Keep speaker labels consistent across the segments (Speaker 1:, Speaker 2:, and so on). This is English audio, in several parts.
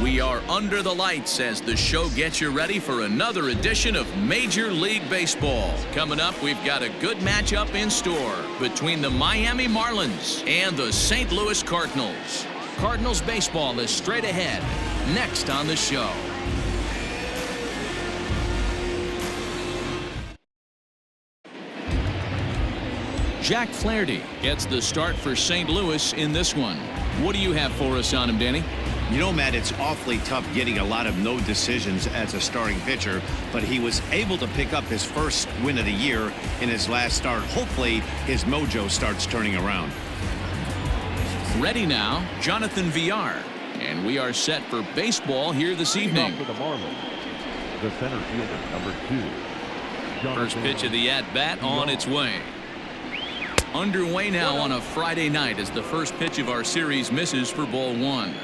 Speaker 1: We are under the lights as the show gets you ready for another edition of Major League Baseball. Coming up, we've got a good matchup in store between the Miami Marlins and the St. Louis Cardinals. Cardinals baseball is straight ahead, next on the show. Jack Flaherty gets the start for St. Louis in this one. What do you have for us on him, Danny?
Speaker 2: You know, Matt, it's awfully tough getting a lot of no decisions as a starting pitcher, but he was able to pick up his first win of the year in his last start. Hopefully his mojo starts turning around.
Speaker 1: Ready now, Jonathan Villar, and we are set for baseball here this evening.
Speaker 3: For the Marlins, the center fielder, number 2.
Speaker 1: First pitch of the at-bat on its way. Underway now on a Friday night as the first pitch of our series misses for ball 1.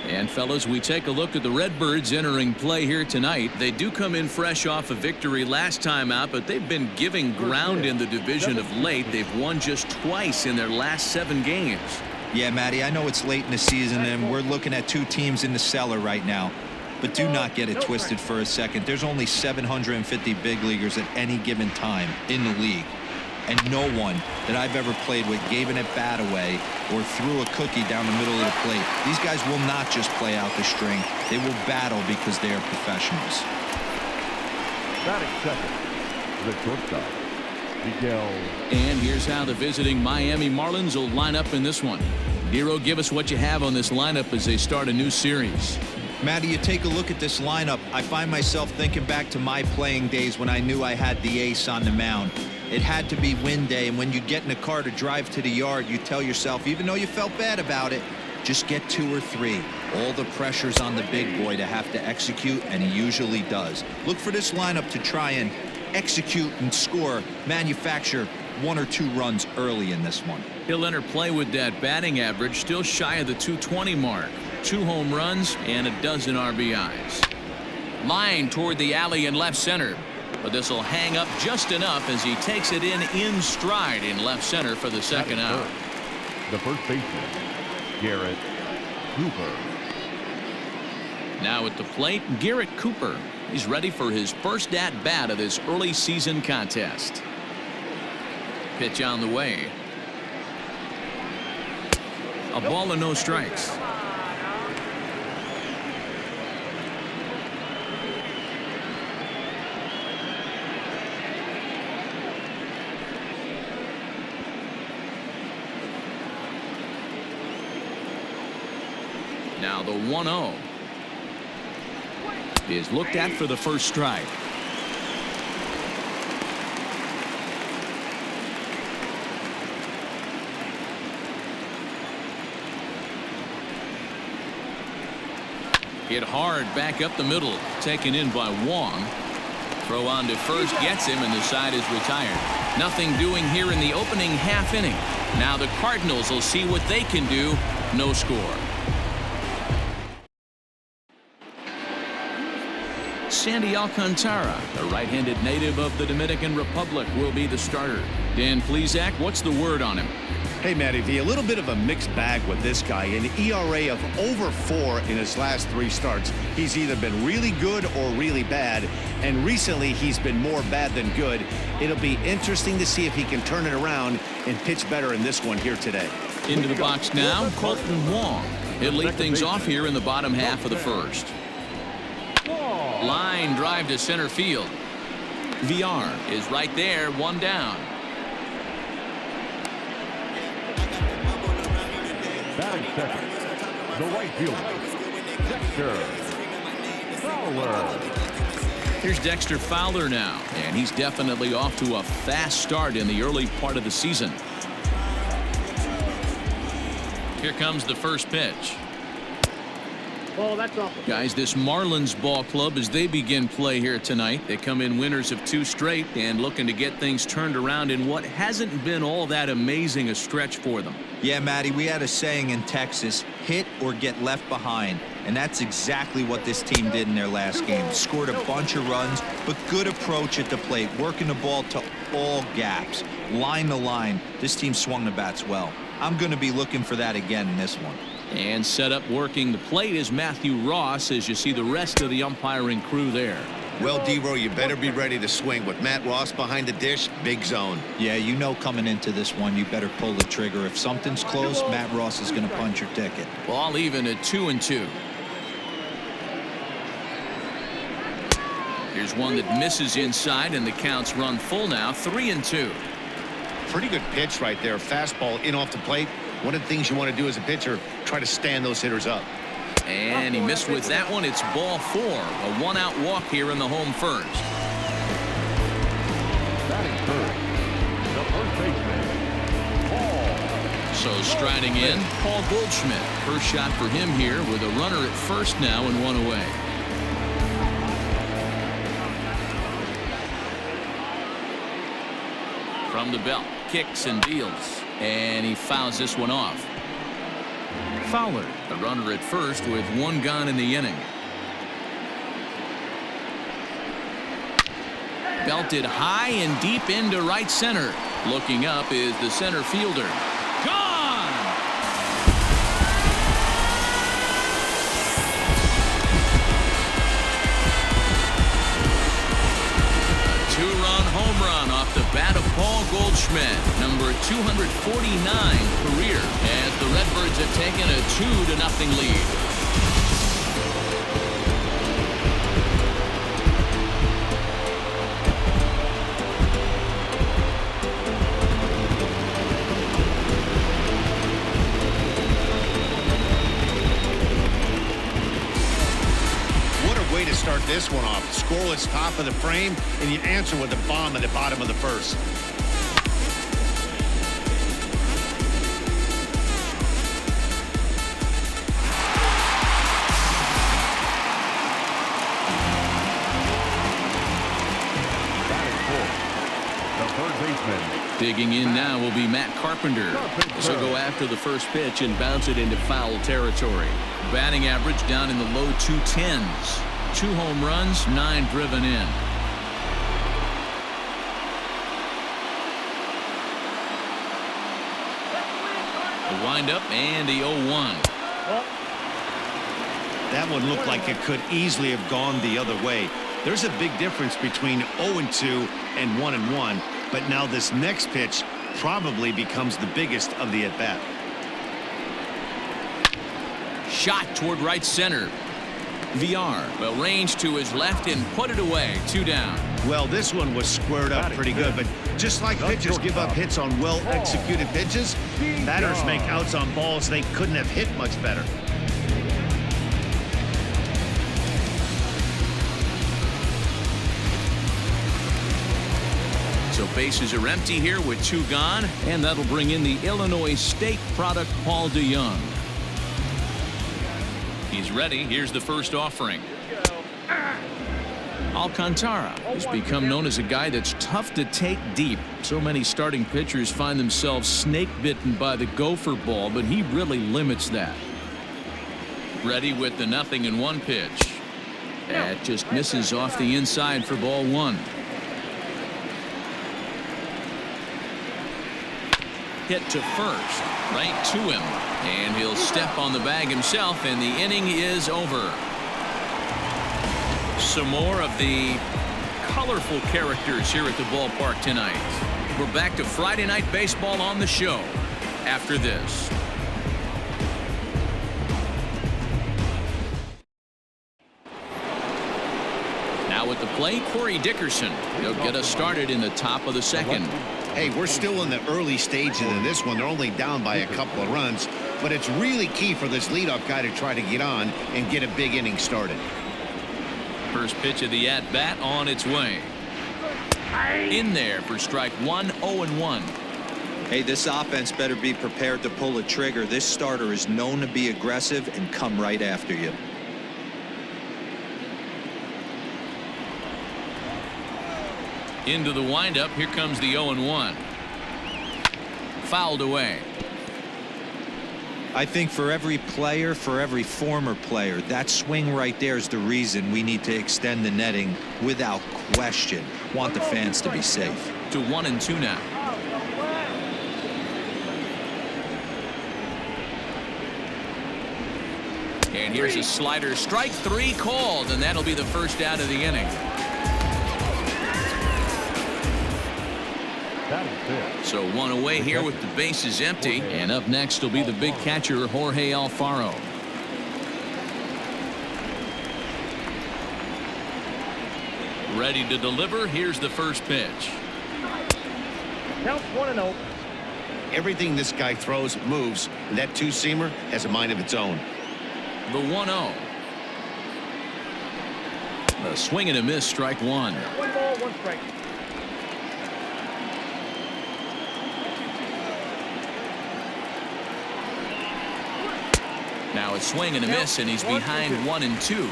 Speaker 1: And fellas, we take a look at the Redbirds entering play here tonight. They do come in fresh off a victory last time out, but they've been giving ground in the division of late. They've won just twice in their last 7 games.
Speaker 4: Yeah, Matty, I know it's late in the season and we're looking at 2 teams in the cellar right now. But do not get it twisted for a second. There's only 750 big leaguers at any given time in the league. And no one that I've ever played with gave an at-bat away or threw a cookie down the middle of the plate. These guys will not just play out the string. They will battle because they are professionals.
Speaker 3: Batting second, the shortstop, Miguel.
Speaker 1: And here's how the visiting Miami Marlins will line up in this one. Nero, give us what you have on this lineup as they start a new series.
Speaker 4: Matty, you take a look at this lineup. I find myself thinking back to my playing days when I knew I had the ace on the mound. It had to be win day, and when you get in a car to drive to the yard, you tell yourself, even though you felt bad about it, just get 2 or 3. All the pressure's on the big boy to have to execute, and he usually does. Look for this lineup to try and execute and score, manufacture 1 or 2 runs early in this one.
Speaker 1: He'll enter play with that batting average still shy of the 220 mark. 2 home runs and a dozen RBIs. Line toward the alley in left center. But this will hang up just enough as he takes it in stride in left center for the second out.
Speaker 3: The first baseman, Garrett Cooper.
Speaker 1: Now at the plate, Garrett Cooper. He's ready for his first at-bat of this early season contest. Pitch on the way. A ball and no strikes. Now the 1-0 is looked at for the first strike. Hit hard back up the middle, taken in by Wong. Throw on to first gets him, and the side is retired. Nothing doing here in the opening half inning. Now the Cardinals will see what they can do. No score. Sandy Alcantara, the right-handed native of the Dominican Republic, will be the starter. Dan Plesac, what's the word on him?
Speaker 2: Hey, Matty V, a little bit of a mixed bag with this guy. An ERA of over 4 in his last 3 starts. He's either been really good or really bad, and recently he's been more bad than good. It'll be interesting to see if he can turn it around and pitch better in this one here today.
Speaker 1: Into the box now, Colton Wong. He'll lead things off here in the bottom half of the first. Line drive to center field. Villar is right there, 1 down.
Speaker 3: Batting second, the right fielder, Dexter Fowler.
Speaker 1: Here's Dexter Fowler now, and he's definitely off to a fast start in the early part of the season. Here comes the first pitch.
Speaker 5: Oh, that's off.
Speaker 1: Guys, this Marlins ball club, as they begin play here tonight, they come in winners of 2 straight and looking to get things turned around in what hasn't been all that amazing a stretch for them.
Speaker 4: Yeah, Matty, we had a saying in Texas, hit or get left behind. And that's exactly what this team did in their last game. Scored a bunch of runs, but good approach at the plate, working the ball to all gaps, line to line. This team swung the bats well. I'm going to be looking for that again in this one.
Speaker 1: And set up working the plate is Matthew Ross as you see the rest of the umpiring crew there.
Speaker 2: Well, D-Roy, you better be ready to swing. With Matt Ross behind the dish, big zone.
Speaker 4: Yeah, you know coming into this one, you better pull the trigger. If something's close, Matt Ross is going to punch your ticket.
Speaker 1: Ball even at 2-2. Here's one that misses inside, and the count's run full now, 3-2.
Speaker 2: Pretty good pitch right there. Fastball in off the plate. One of the things you want to do as a pitcher, try to stand those hitters up.
Speaker 1: And he missed with that one. It's ball 4. A one-out walk here in the home first.
Speaker 3: Batting first, the first baseman, Paul.
Speaker 1: So striding in, Paul Goldschmidt. First shot for him here with a runner at first now and one away. From the belt, kicks and deals. And he fouls this one off. Fowler, the runner at first with one gone in the inning. Belted high and deep into right center. Looking up is the center fielder. Gone! A two-run home run off the bat of Paul Goldschmidt, number 249 career, as the Redbirds have taken a 2-0 lead.
Speaker 2: Way to start this one off. Scoreless top of the frame, and you answer with a bomb at the bottom of the first.
Speaker 3: Batting fourth, the third baseman.
Speaker 1: Digging in now will be Matt Carpenter. So go after the first pitch and bounce it into foul territory. Batting average down in the low 210s. 2 home runs, 9 driven in. The windup and the 0-1.
Speaker 2: That one looked like it could easily have gone the other way. There's a big difference between 0-2 and 1-1, but now this next pitch probably becomes the biggest of the at-bat.
Speaker 1: Shot toward right center. VR will range to his left and put it away. 2 down.
Speaker 2: Well, this one was squared up pretty good, but just like pitchers give up hits on well-executed pitches, batters make outs on balls they couldn't have hit much better.
Speaker 1: So bases are empty here with 2 gone, and that'll bring in the Illinois State product, Paul DeYoung. He's ready. Here's the first offering. Alcantara has become known as a guy that's tough to take deep. So many starting pitchers find themselves snake bitten by the gopher ball, but he really limits that. Ready with the 0-1 pitch. That just misses off the inside for ball 1. Hit to first, right to him, and he'll step on the bag himself, and the inning is over. Some more of the colorful characters here at the ballpark tonight. We're back to Friday Night Baseball on the show after this. Now at the plate, Corey Dickerson. He'll get us started in the top of the second.
Speaker 2: Hey, we're still in the early stages of this one. They're only down by a couple of runs, but it's really key for this leadoff guy to try to get on and get a big inning started.
Speaker 1: First pitch of the at-bat on its way. In there for strike 1, 0-1.
Speaker 4: Hey, this offense better be prepared to pull a trigger. This starter is known to be aggressive and come right after you.
Speaker 1: Into the windup. Here comes the 0-1. Fouled away.
Speaker 4: I think for every player, for every former player, that swing right there is the reason we need to extend the netting without question. Want the fans to be safe.
Speaker 1: To 1-2 now. And here's a slider. Strike 3 called, and that'll be the first out of the inning. So one away here with the bases empty. And up next will be the big catcher, Jorge Alfaro. Ready to deliver. Here's the first pitch.
Speaker 5: Counts 1-0.
Speaker 2: Everything this guy throws moves, and that two-seamer has a mind of its own.
Speaker 1: The 1-0. A swing and a miss, strike 1.
Speaker 5: 1 ball, 1 strike.
Speaker 1: Now a swing and a miss, and he's behind 1-2.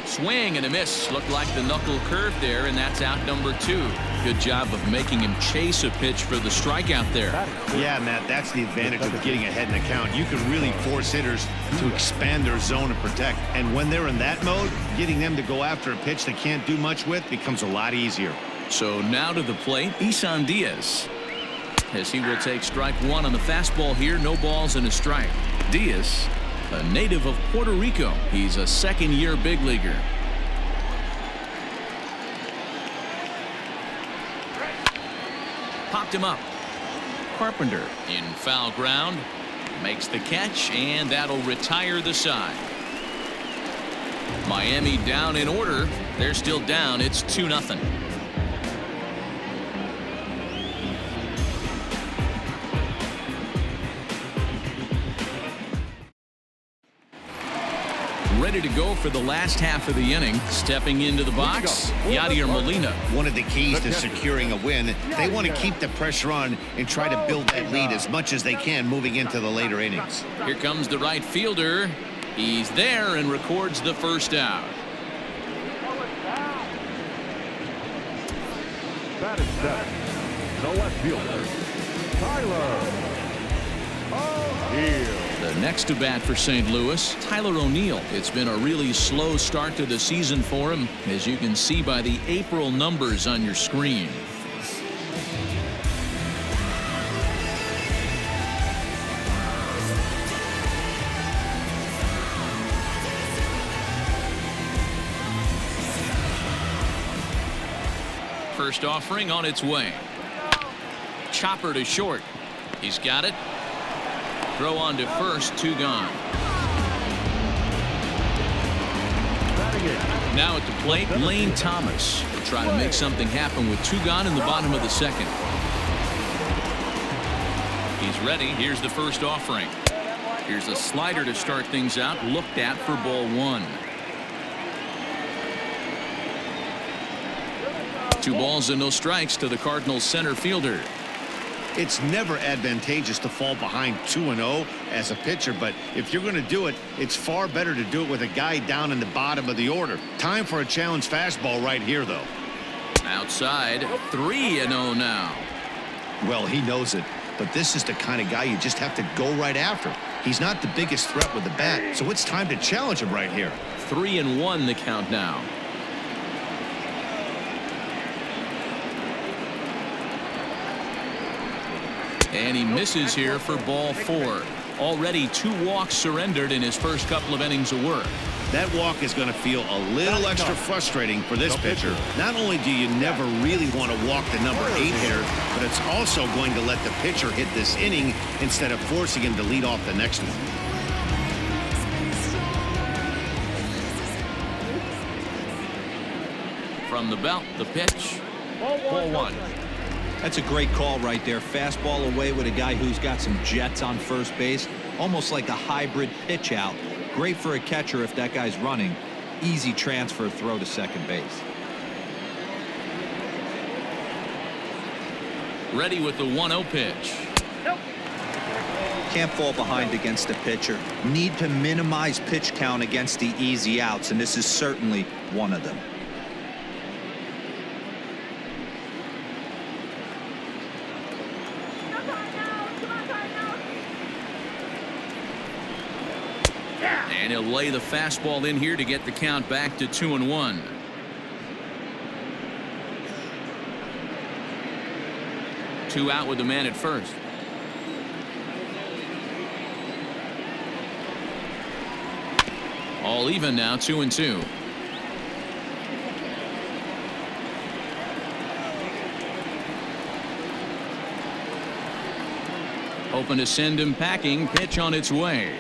Speaker 1: Swing and a miss. Looked like the knuckle curve there, and that's out number 2. Good job of making him chase a pitch for the strikeout there.
Speaker 2: Yeah, Matt, that's the advantage of getting ahead in the count. You can really force hitters to expand their zone and protect. And when they're in that mode, getting them to go after a pitch they can't do much with becomes a lot easier.
Speaker 1: So now to the plate, Isan Diaz, as he will take strike 1 on the fastball here. No balls and a strike. Diaz, a native of Puerto Rico. He's a second-year big leaguer. Popped him up. Carpenter in foul ground. Makes the catch, and that'll retire the side. Miami down in order. They're still down. It's 2-0. Ready to go for the last half of the inning. Stepping into the box, Yadier Molina.
Speaker 2: One of the keys to securing a win, they want to keep the pressure on and try to build that lead as much as they can moving into the later innings.
Speaker 1: Here comes the right fielder. He's there and records the first out.
Speaker 3: That is set. The left fielder, Tyler O'Neill.
Speaker 1: The next to bat for St. Louis, Tyler O'Neill. It's been a really slow start to the season for him, as you can see by the April numbers on your screen. First offering on its way. Chopper to short. He's got it. Throw on to first, 2 gone. Now at the plate, Lane Thomas will try to make something happen with 2 gone in the bottom of the second. He's ready. Here's the first offering. Here's a slider to start things out. Looked at for ball 1. 2 balls and no strikes to the Cardinals center fielder.
Speaker 2: It's never advantageous to fall behind 2-0 as a pitcher, but if you're going to do it, it's far better to do it with a guy down in the bottom of the order. Time for a challenge fastball right here, though.
Speaker 1: Outside, 3-0 now.
Speaker 2: Well, he knows it, but this is the kind of guy you just have to go right after. He's not the biggest threat with the bat, so it's time to challenge him right here.
Speaker 1: 3-1 the count now. And he misses here for ball 4. Already 2 walks surrendered in his first couple of innings of work.
Speaker 2: That walk is going to feel a little extra frustrating for this pitcher. Not only do you never really want to walk the number 8 hitter, but it's also going to let the pitcher hit this inning instead of forcing him to lead off the next one.
Speaker 1: From the belt, the pitch. Ball 1.
Speaker 4: That's a great call right there. Fastball away with a guy who's got some jets on first base. Almost like a hybrid pitch out. Great for a catcher if that guy's running. Easy transfer throw to second base.
Speaker 1: Ready with the 1-0 pitch.
Speaker 4: Can't fall behind against a pitcher. Need to minimize pitch count against the easy outs, and this is certainly one of them.
Speaker 1: And he'll lay the fastball in here to get the count back to 2-1. 2 out with the man at first. All even now, 2-2. Hoping to send him packing. Pitch on its way.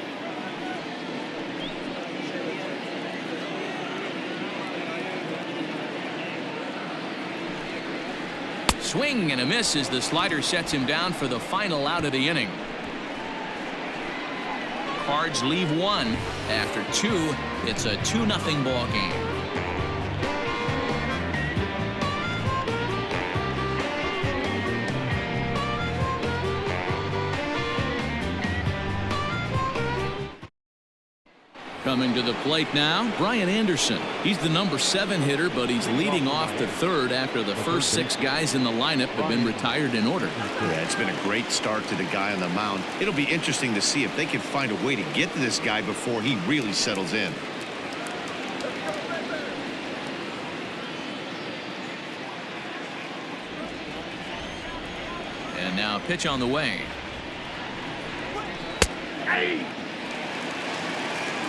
Speaker 1: Swing and a miss as the slider sets him down for the final out of the inning. Cards leave 1. After 2, it's a 2-0 ball game. Coming to the plate now, Brian Anderson. He's the number 7 hitter, but he's leading off the 3rd after the first 6 guys in the lineup have been retired in order.
Speaker 2: Yeah, it's been a great start to the guy on the mound. It'll be interesting to see if they can find a way to get to this guy before he really settles in.
Speaker 1: And now a pitch on the way.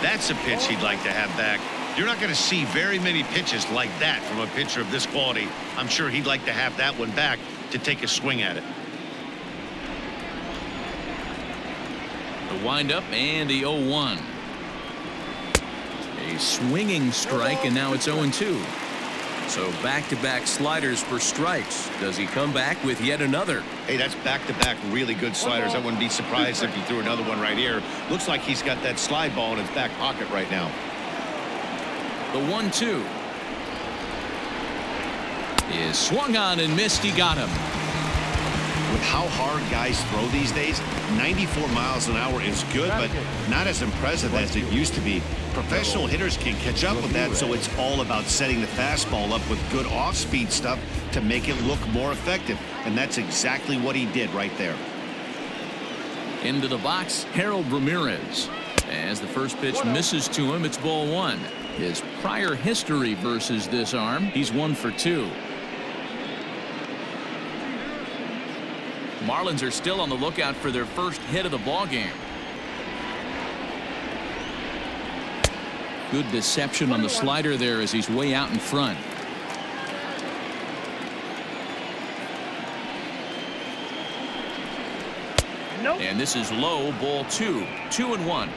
Speaker 2: That's a pitch he'd like to have back. You're not going to see very many pitches like that from a pitcher of this quality. I'm sure he'd like to have that one back to take a swing at it.
Speaker 1: The windup and the 0-1. A swinging strike, and now it's 0-2. So back-to-back sliders for strikes. Does he come back with yet another?
Speaker 2: Hey, that's back-to-back really good sliders. I wouldn't be surprised if he threw another one right here. Looks like he's got that slide ball in his back pocket right now.
Speaker 1: The 1-2 is swung on and missed. He got him.
Speaker 2: With how hard guys throw these days, 94 miles an hour is good, but not as impressive as it used to be. Professional hitters can catch up with that, so it's all about setting the fastball up with good off-speed stuff to make it look more effective, and that's exactly what he did right there.
Speaker 1: Into the box, Harold Ramirez. As the first pitch misses to him, it's ball 1. His prior history versus this arm, he's 1 for 2. Marlins are still on the lookout for their first hit of the ball game. Good deception on the slider there as he's way out in front.
Speaker 5: Nope.
Speaker 1: And this is low, ball 2. 2-1.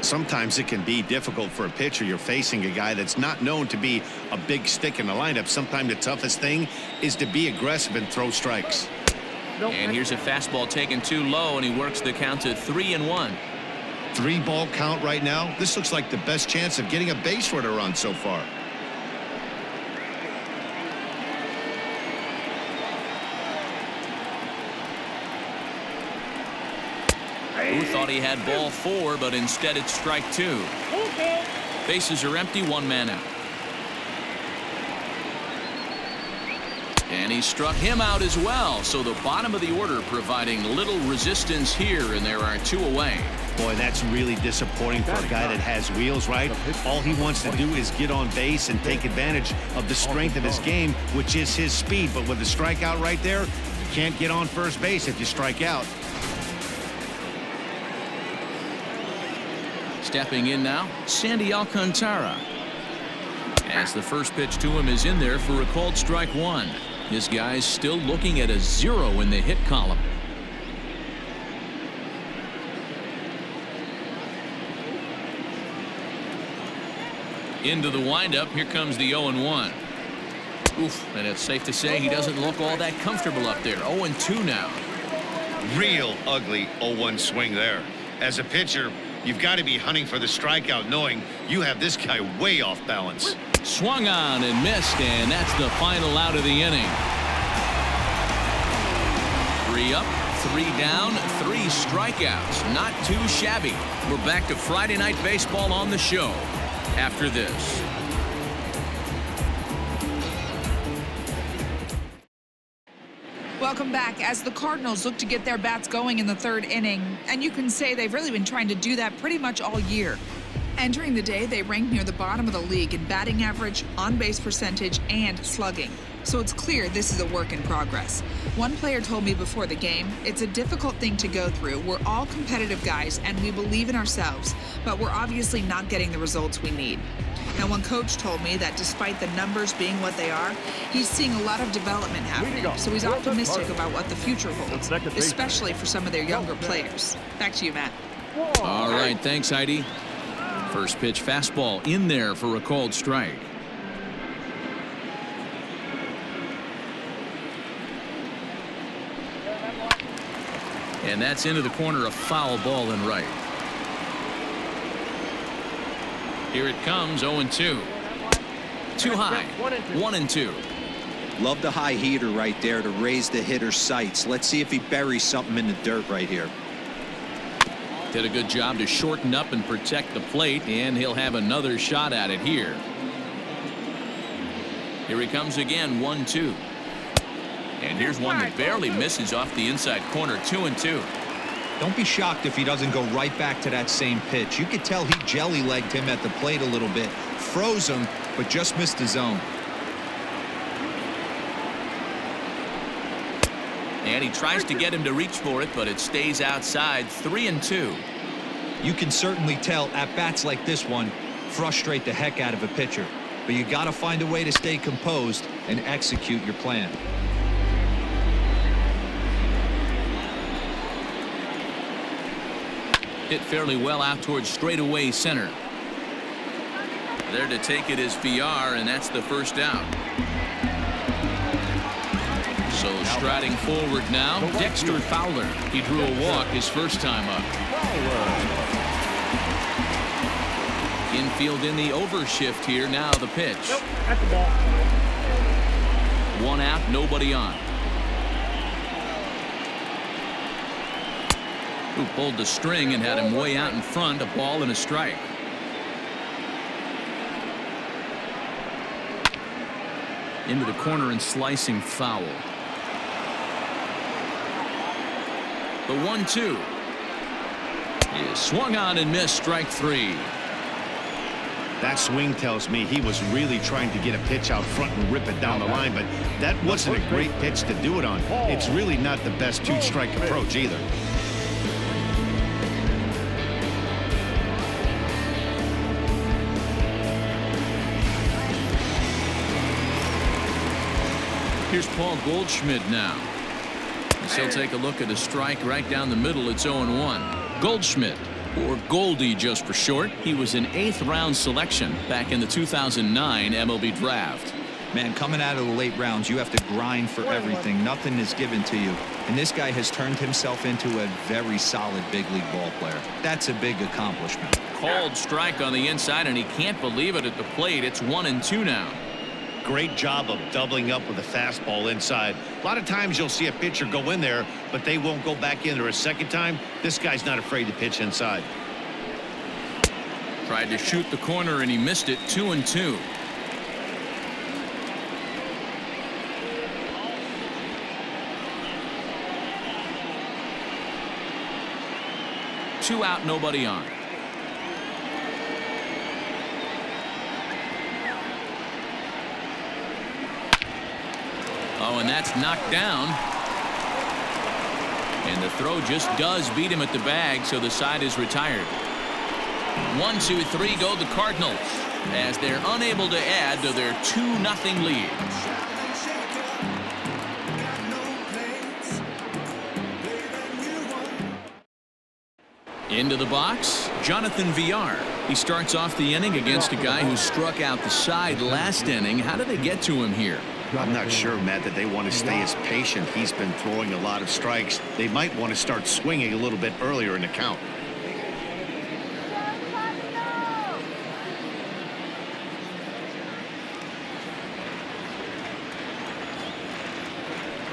Speaker 2: Sometimes it can be difficult for a pitcher. You're facing a guy that's not known to be a big stick in the lineup. Sometimes the toughest thing is to be aggressive and throw strikes.
Speaker 5: Nope.
Speaker 1: And here's a fastball taken too low, and he works the count to 3-1.
Speaker 2: 3-ball count right now. This looks like the best chance of getting a base runner on so far.
Speaker 1: Who thought he had ball 4, but instead it's strike 2.
Speaker 5: Okay.
Speaker 1: Bases are empty, 1 man out. And he struck him out as well. So the bottom of the order providing little resistance here, and there are 2 away.
Speaker 2: Boy, that's really disappointing for a guy that has wheels, right? All he wants to do is get on base and take advantage of the strength of his game, which is his speed. But with the strikeout right there, you can't get on first base if you strike out.
Speaker 1: Stepping in now, Sandy Alcantara. As the first pitch to him is in there for a called strike 1. This guy's still looking at a 0 in the hit column. Into the windup. Here comes the 0-1. Oof, and it's safe to say he doesn't look all that comfortable up there. 0-2 now.
Speaker 2: Real ugly 0-1 swing there. As a pitcher, you've got to be hunting for the strikeout, knowing you have this guy way off balance.
Speaker 1: Swung on and missed, and that's the final out of the inning. 3 up, 3 down, 3 strikeouts. Not too shabby. We're back to Friday Night Baseball on the show after this.
Speaker 6: Welcome back as the Cardinals look to get their bats going in the 3rd inning. And you can say they've really been trying to do that pretty much all year. Entering the day, they ranked near the bottom of the league in batting average, on-base percentage, and slugging. So it's clear this is a work in progress. One player told me before the game, it's a difficult thing to go through. We're all competitive guys and we believe in ourselves, but we're obviously not getting the results we need. Now, one coach told me that despite the numbers being what they are, he's seeing a lot of development happening, so he's optimistic about what the future holds, especially for some of their younger players. Back to you, Matt.
Speaker 1: All right, thanks, Heidi. First pitch fastball in there for a called strike. And that's into the corner, a foul ball and right. Here it comes, 0-2. Too high, 1-2.
Speaker 4: Love the high heater right there to raise the hitter's sights. Let's see if he buries something in the dirt right here.
Speaker 1: Did a good job to shorten up and protect the plate, and he'll have another shot at it here. Here he comes again, 1-2. And here's one that barely misses off the inside corner, 2-2.
Speaker 4: Don't be shocked if he doesn't go right back to that same pitch. You could tell he jelly-legged him at the plate a little bit, froze him, but just missed the zone.
Speaker 1: And he tries to get him to reach for it, but it stays outside, 3-2.
Speaker 4: You can certainly tell at bats like this one frustrate the heck out of a pitcher, but you got to find a way to stay composed and execute your plan.
Speaker 1: Hit fairly well out towards straightaway center. There to take it is VR, and that's the first out. So striding forward now, Dexter Fowler. He drew a walk his first time up. Infield in the overshift here. Now the pitch.
Speaker 5: Nope, that's the ball.
Speaker 1: One out, nobody on. Who pulled the string and had him way out in front, a ball and a strike. Into the corner and slicing foul. The 1-2 is swung on and missed, strike three.
Speaker 2: That swing tells me he was really trying to get a pitch out front and rip it down the line, but that wasn't a great pitch to do it on. It's really not the best two-strike approach either.
Speaker 1: Here's Paul Goldschmidt now. He'll take a look at a strike right down the middle. It's 0-1. Goldschmidt, or Goldie just for short. He was an 8th-round selection back in the 2009 MLB draft.
Speaker 4: Man, coming out of the late rounds, you have to grind for everything. Nothing is given to you. And this guy has turned himself into a very solid big league ball player. That's a big accomplishment.
Speaker 1: Called strike on the inside, and he can't believe it at the plate. It's 1-2 now.
Speaker 2: Great job of doubling up with a fastball inside. A lot of times you'll see a pitcher go in there, but they won't go back in there a second time. This guy's not afraid to pitch inside.
Speaker 1: Tried to shoot the corner, and he missed it, 2-2. Two out, nobody on. Oh, and that's knocked down. And the throw just does beat him at the bag, so the side is retired. 1, 2, 3 go the Cardinals as they're unable to add to their 2-0 lead. Into the box, Jonathan VR. He starts off the inning against a guy who struck out the side last inning. How did they get to him here?
Speaker 2: I'm not sure, Matt, that they want to stay as patient. He's been throwing a lot of strikes. They might want to start swinging a little bit earlier in the count.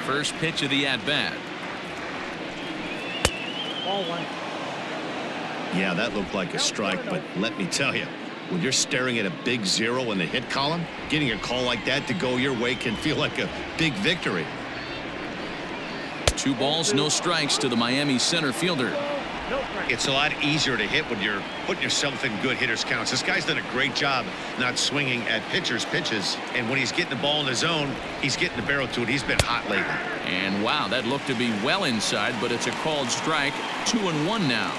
Speaker 1: First pitch of the at-bat.
Speaker 5: Ball one.
Speaker 2: Yeah, that looked like a strike, but let me tell you, when you're staring at a big 0 in the hit column, getting a call like that to go your way can feel like a big victory.
Speaker 1: 2 balls, no strikes to the Miami center fielder.
Speaker 5: No strike.
Speaker 2: It's a lot easier to hit when you're putting yourself in good hitters counts. This guy's done a great job not swinging at pitchers' pitches. And when he's getting the ball in the zone, he's getting the barrel to it. He's been hot lately.
Speaker 1: And wow, that looked to be well inside, but it's a called strike. 2-1 now.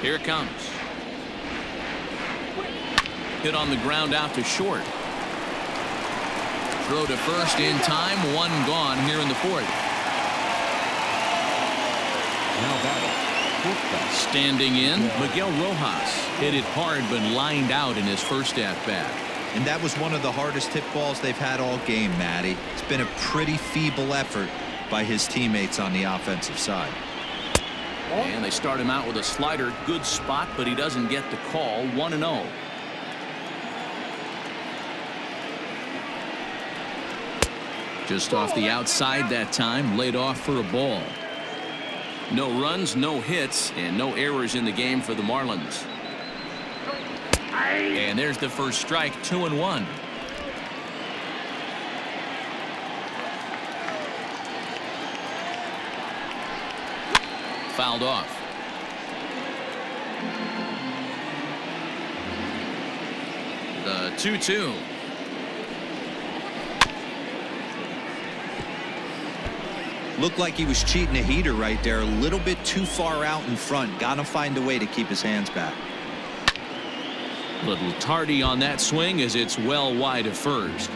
Speaker 1: Here it comes. Hit on the ground out to short. Throw to first in time. One gone here in the fourth.
Speaker 3: Now batting.
Speaker 1: Standing in, Miguel Rojas hit it hard but lined out in his first at-bat.
Speaker 4: And that was one of the hardest hit balls they've had all game, Matty. It's been a pretty feeble effort by his teammates on the offensive side.
Speaker 1: And they start him out with a slider. Good spot, but he doesn't get the call. 1-0. Just off the outside that time, laid off for a ball. No runs, no hits, and no errors in the game for the Marlins. And there's the first strike. 2-1. Fouled off. The 2-2.
Speaker 4: Looked like he was cheating a heater right there. A little bit too far out in front. Gotta find a way to keep his hands back.
Speaker 1: Little tardy on that swing as it's well wide of first.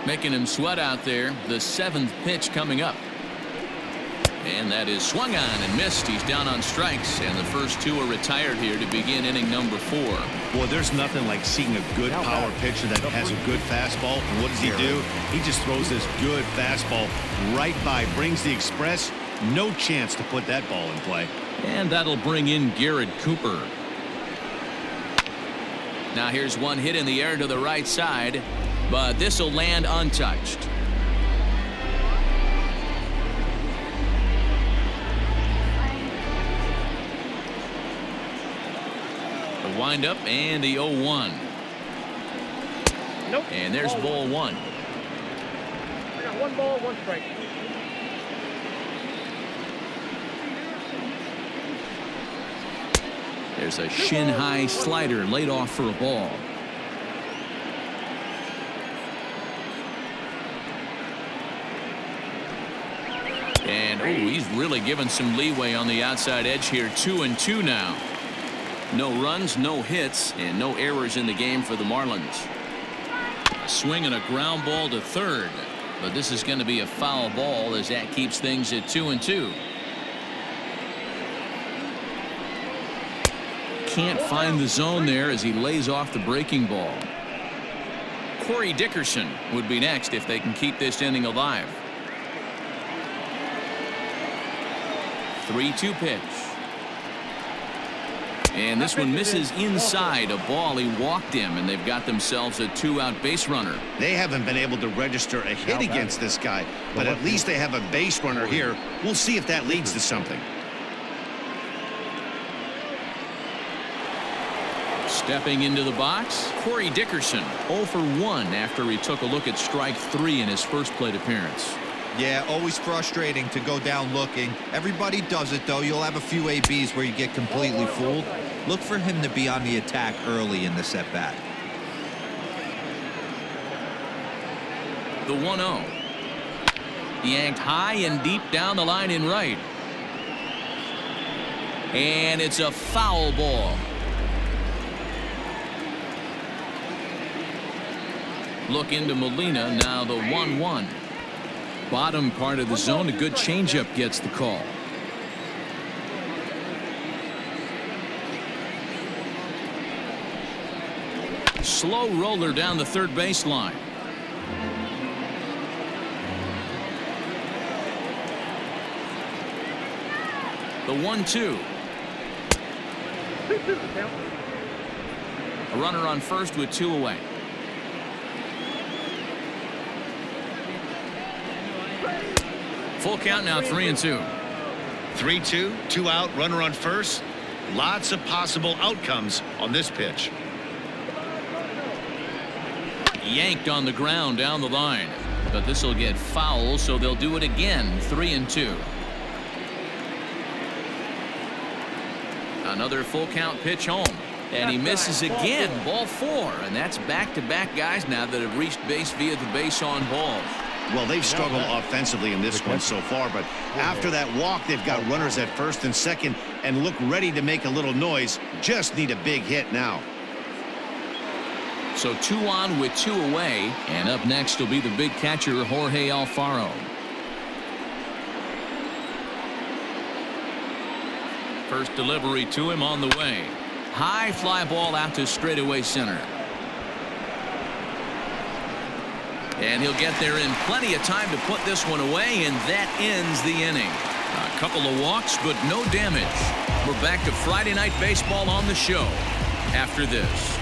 Speaker 1: Making him sweat out there. The 7th pitch coming up. And that is swung on and missed. He's down on strikes, and the first two are retired here to begin inning number 4.
Speaker 2: Well, there's nothing like seeing a good power pitcher that has a good fastball. And what does he do? He just throws this good fastball right by, brings the express. No chance to put that ball in play.
Speaker 1: And that'll bring in Garrett Cooper. Now here's one hit in the air to the right side, but this will land untouched. The windup and the 0-1.
Speaker 5: Nope.
Speaker 1: And there's ball 1.
Speaker 5: I got 1 ball, 1 strike.
Speaker 1: There's a shin-high slider laid off for a ball. And he's really given some leeway on the outside edge here. 2-2 now. No runs, no hits, and no errors in the game for the Marlins. A swing and a ground ball to third, but this is going to be a foul ball as that keeps things at 2-2. Can't find the zone there as he lays off the breaking ball. Corey Dickerson would be next if they can keep this inning alive. 3-2 pitch. And this one misses inside. A ball. He walked him, and they've got themselves a 2-out base runner.
Speaker 2: They haven't been able to register a hit against this guy, but at least they have a base runner here. We'll see if that leads to something.
Speaker 1: Stepping into the box, Corey Dickerson 0 for 1 after he took a look at strike 3 in his first plate appearance.
Speaker 4: Yeah, always frustrating to go down looking. Everybody does it, though. You'll have a few ABs where you get completely fooled. Look for him to be on the attack early in this at-bat.
Speaker 1: The 1-0. Yanked high and deep down the line in right. And it's a foul ball. Look into Molina, now the 1-1. Bottom part of the zone, a good changeup gets the call. Slow roller down the third baseline. The 1-2. A runner on first with 2 away. Full count now, 3-2.
Speaker 2: 3-2, 2 out, runner on first. Lots of possible outcomes on this pitch.
Speaker 1: yanked on the ground down the line. But this will get foul, so they'll do it again. 3-2. Another full count pitch home. And he misses again. Ball 4. And that's back-to-back guys now that have reached base via the base on balls.
Speaker 2: Well, they've struggled offensively in this one so far, but after that walk, they've got runners at first and second and look ready to make a little noise. Just need a big hit now.
Speaker 1: So 2 on with 2 away. And up next will be the big catcher, Jorge Alfaro. First delivery to him on the way. High fly ball out to straightaway center. And he'll get there in plenty of time to put this one away, and that ends the inning. A couple of walks, but no damage. We're back to Friday Night Baseball on the show after this.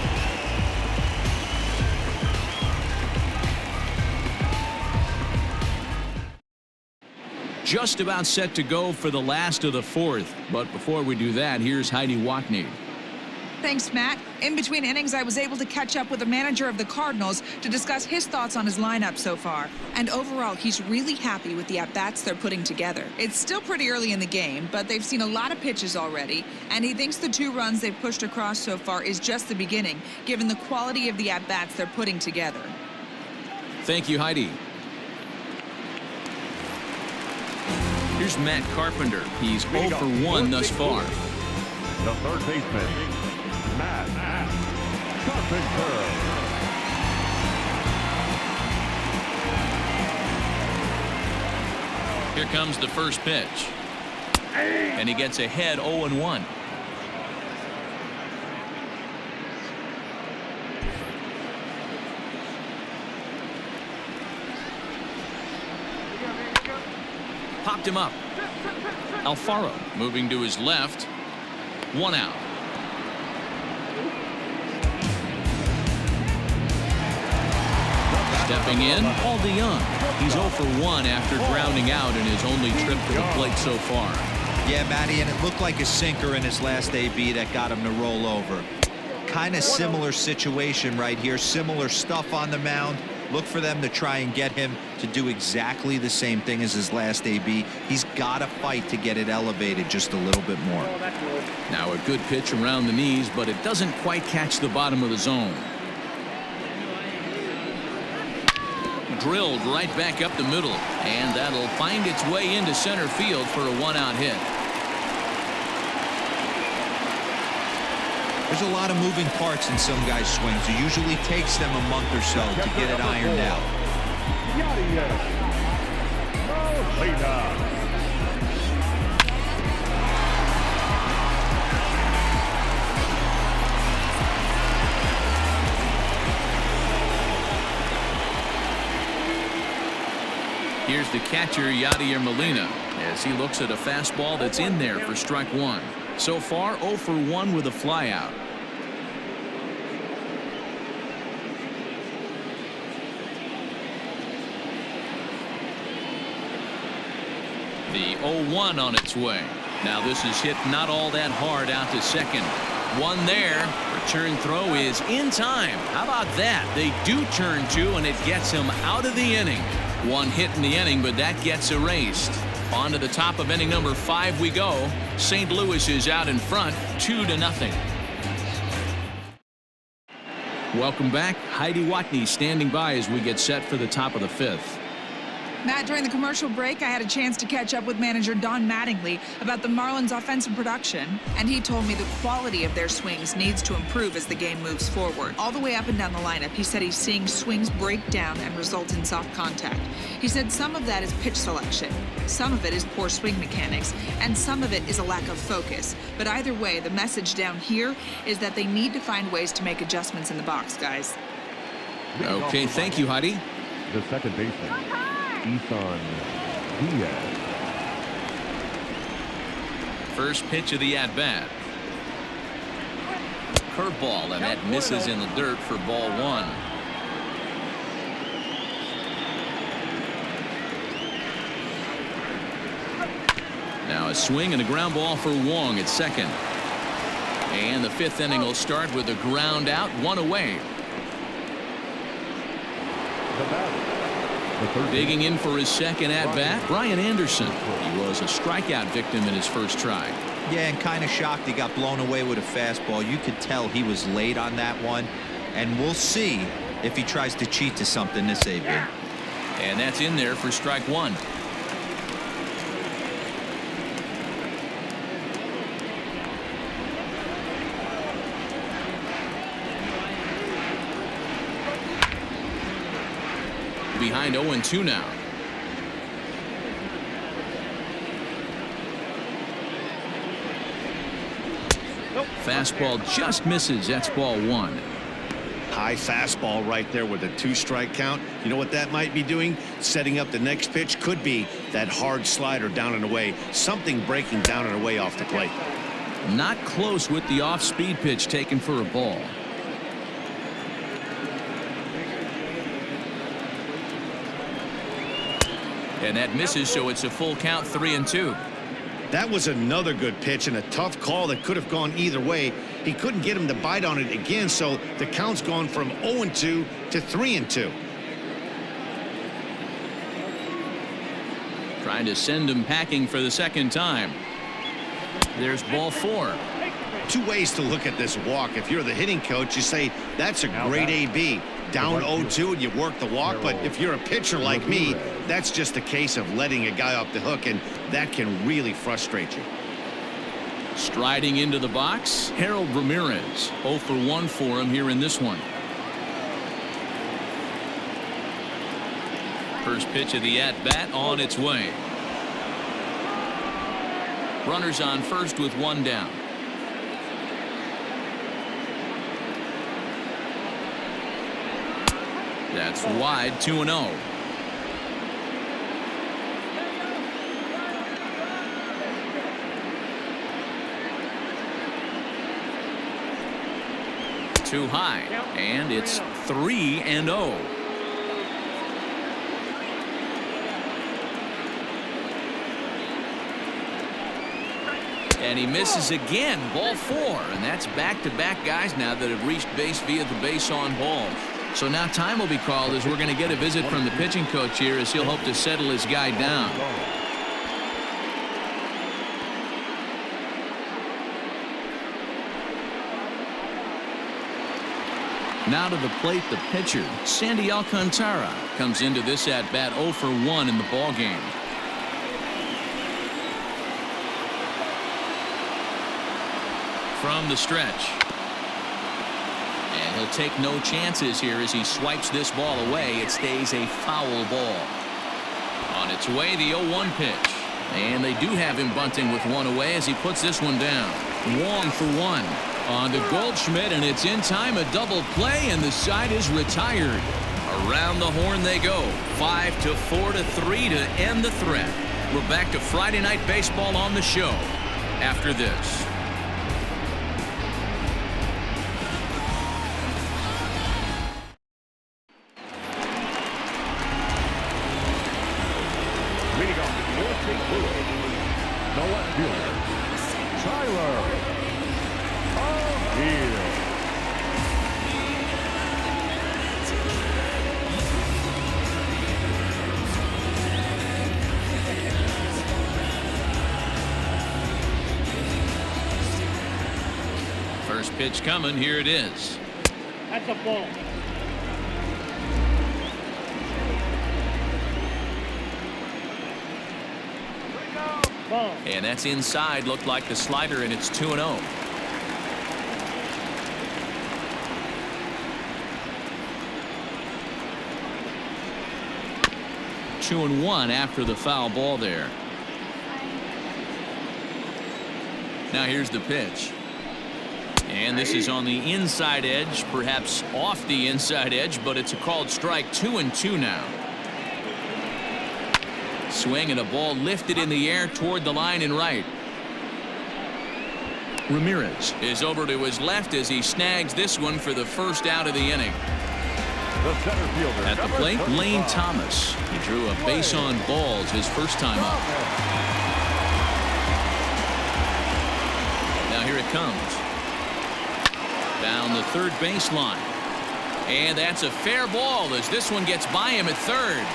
Speaker 1: Just about set to go for the last of the 4th. But before we do that, here's Heidi Watney.
Speaker 6: Thanks, Matt. In between innings, I was able to catch up with the manager of the Cardinals to discuss his thoughts on his lineup so far. And overall, he's really happy with the at-bats they're putting together. It's still pretty early in the game, but they've seen a lot of pitches already, and he thinks the 2 runs they've pushed across so far is just the beginning, given the quality of the at-bats they're putting together.
Speaker 1: Thank you, Heidi. Here's Matt Carpenter. He's 0 for 1 thus far.
Speaker 3: The third baseman, Matt Carpenter.
Speaker 1: Here comes the first pitch. And he gets ahead 0-1. Popped him up. Alfaro moving to his left. 1 out. Stepping in, Paul DeYoung. He's 0 for 1 after grounding out in his only trip to the plate so far.
Speaker 4: Yeah, Matty, and it looked like a sinker in his last AB that got him to roll over. Kind of similar situation right here. Similar stuff on the mound. Look for them to try and get him to do exactly the same thing as his last AB. He's got to fight to get it elevated just a little bit more.
Speaker 1: Now a good pitch around the knees, but it doesn't quite catch the bottom of the zone. Drilled right back up the middle, and that'll find its way into center field for a 1-out hit.
Speaker 4: There's a lot of moving parts in some guys' swings. It usually takes them a month or so to get it ironed out.
Speaker 1: Here's the catcher, Yadier Molina, as he looks at a fastball that's in there for strike 1. So far, 0 for 1 with a flyout. The 0-1 on its way. Now this is hit not all that hard out to second. 1 there. Return throw is in time. How about that? They do turn 2, and it gets him out of the inning. 1 hit in the inning, but that gets erased. On to the top of inning number 5 we go. St. Louis is out in front, 2-0. Welcome back. Heidi Watney standing by as we get set for the top of the 5th.
Speaker 6: Matt, during the commercial break, I had a chance to catch up with manager Don Mattingly about the Marlins' offensive production, and he told me the quality of their swings needs to improve as the game moves forward. All the way up and down the lineup, he said he's seeing swings break down and result in soft contact. He said some of that is pitch selection, some of it is poor swing mechanics, and some of it is a lack of focus. But either way, the message down here is that they need to find ways to make adjustments in the box, guys.
Speaker 1: Okay, thank you, Heidi.
Speaker 3: The second baseman, Ethan Diaz.
Speaker 1: First pitch of the at-bat. Curveball, and that misses in the dirt for ball 1. Now a swing and a ground ball for Wong at second. And the 5th inning will start with a ground out, 1 away.
Speaker 3: the batter. The third
Speaker 1: Digging in for his second at-bat, Brian Anderson. He was a strikeout victim in his first try.
Speaker 4: Yeah, and kind of shocked he got blown away with a fastball. You could tell he was late on that one. And we'll see if he tries to cheat to something this AB.
Speaker 1: And that's in there for strike one. Behind 0-2 now. Fastball just misses. That's ball one.
Speaker 2: High fastball right there with a 2-strike count. You know what that might be doing? Setting up the next pitch. Could be that hard slider down and away. Something breaking down and away off the plate.
Speaker 1: Not close with the off-speed pitch taken for a ball. And that misses, so it's a full count, 3-2.
Speaker 2: That was another good pitch and a tough call that could have gone either way. He couldn't get him to bite on it again, so the count's gone from 0-2 to 3-2.
Speaker 1: Trying to send him packing for the second time. There's ball four.
Speaker 2: Two ways to look at this walk. If you're the hitting coach, you say that's a great AB. Down 0-2 and you work the walk, but if you're a pitcher like me, that's just a case of letting a guy off the hook, and that can really frustrate you.
Speaker 1: Striding into the box, Harold Ramirez. 0 for 1 for him here in this one. First pitch of the at-bat on its way. Runners on first with one down. That's wide, 2-0. Too high, and it's 3-0. And he misses again, ball four, and that's back-to-back guys now that have reached base via the base on balls. So now time will be called as we're going to get a visit from the pitching coach here as he'll hope to settle his guy down. Now to the plate, the pitcher, Sandy Alcantara, comes into this at-bat 0 for 1 in the ballgame. From the stretch. And he'll take no chances here as he swipes this ball away. It stays a foul ball. On its way, the 0-1 pitch. And they do have him bunting with one away as he puts this one down. Wong for one. On to Goldschmidt, and it's in time, a double play, and the side is retired. Around the horn they go. 5-4 to 3 to end the threat. We're back to Friday Night Baseball on the show after this.
Speaker 3: leading off for St. Louis, the left fielder, Tyler O'Neill.
Speaker 1: First pitch coming. Here it is.
Speaker 5: That's a ball. Ball.
Speaker 1: And that's inside. Looked like the slider, and it's 2-0. Two and one after the foul ball there. Now here's the pitch. And this is on the inside edge, perhaps off the inside edge, but it's a called strike. 2-2 now. Swing and a ball lifted in the air toward the line and right. Ramirez is over to his left as he snags this one for the first out of the inning.
Speaker 3: The center fielder,
Speaker 1: At the plate, Lane Thomas. He drew a base on balls his first time up. Now here it comes. Down the third baseline. And that's a fair ball as this one gets by him at third.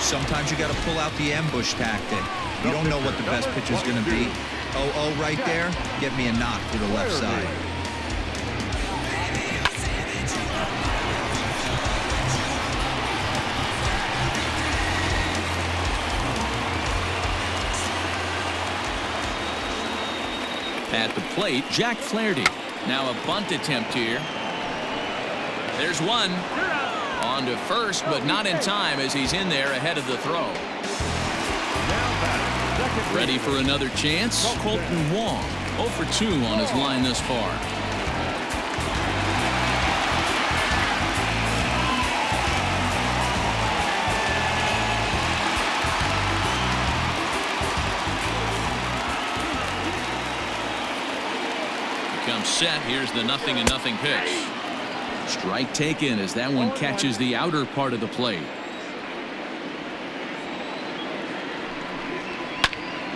Speaker 4: Sometimes you got to pull out the ambush tactic. You don't know what the best pitch is going to be. 0-0 right there. Get me a knock to the left side.
Speaker 1: At the plate, Jack Flaherty. Now a bunt attempt here. There's one. On to first, but not in time as he's in there ahead of the throw. Ready for another chance? Colton Wong, 0 for 2 on his line thus far. Becomes set. Here's the 0-0 pitch. Strike taken as that one catches the outer part of the plate.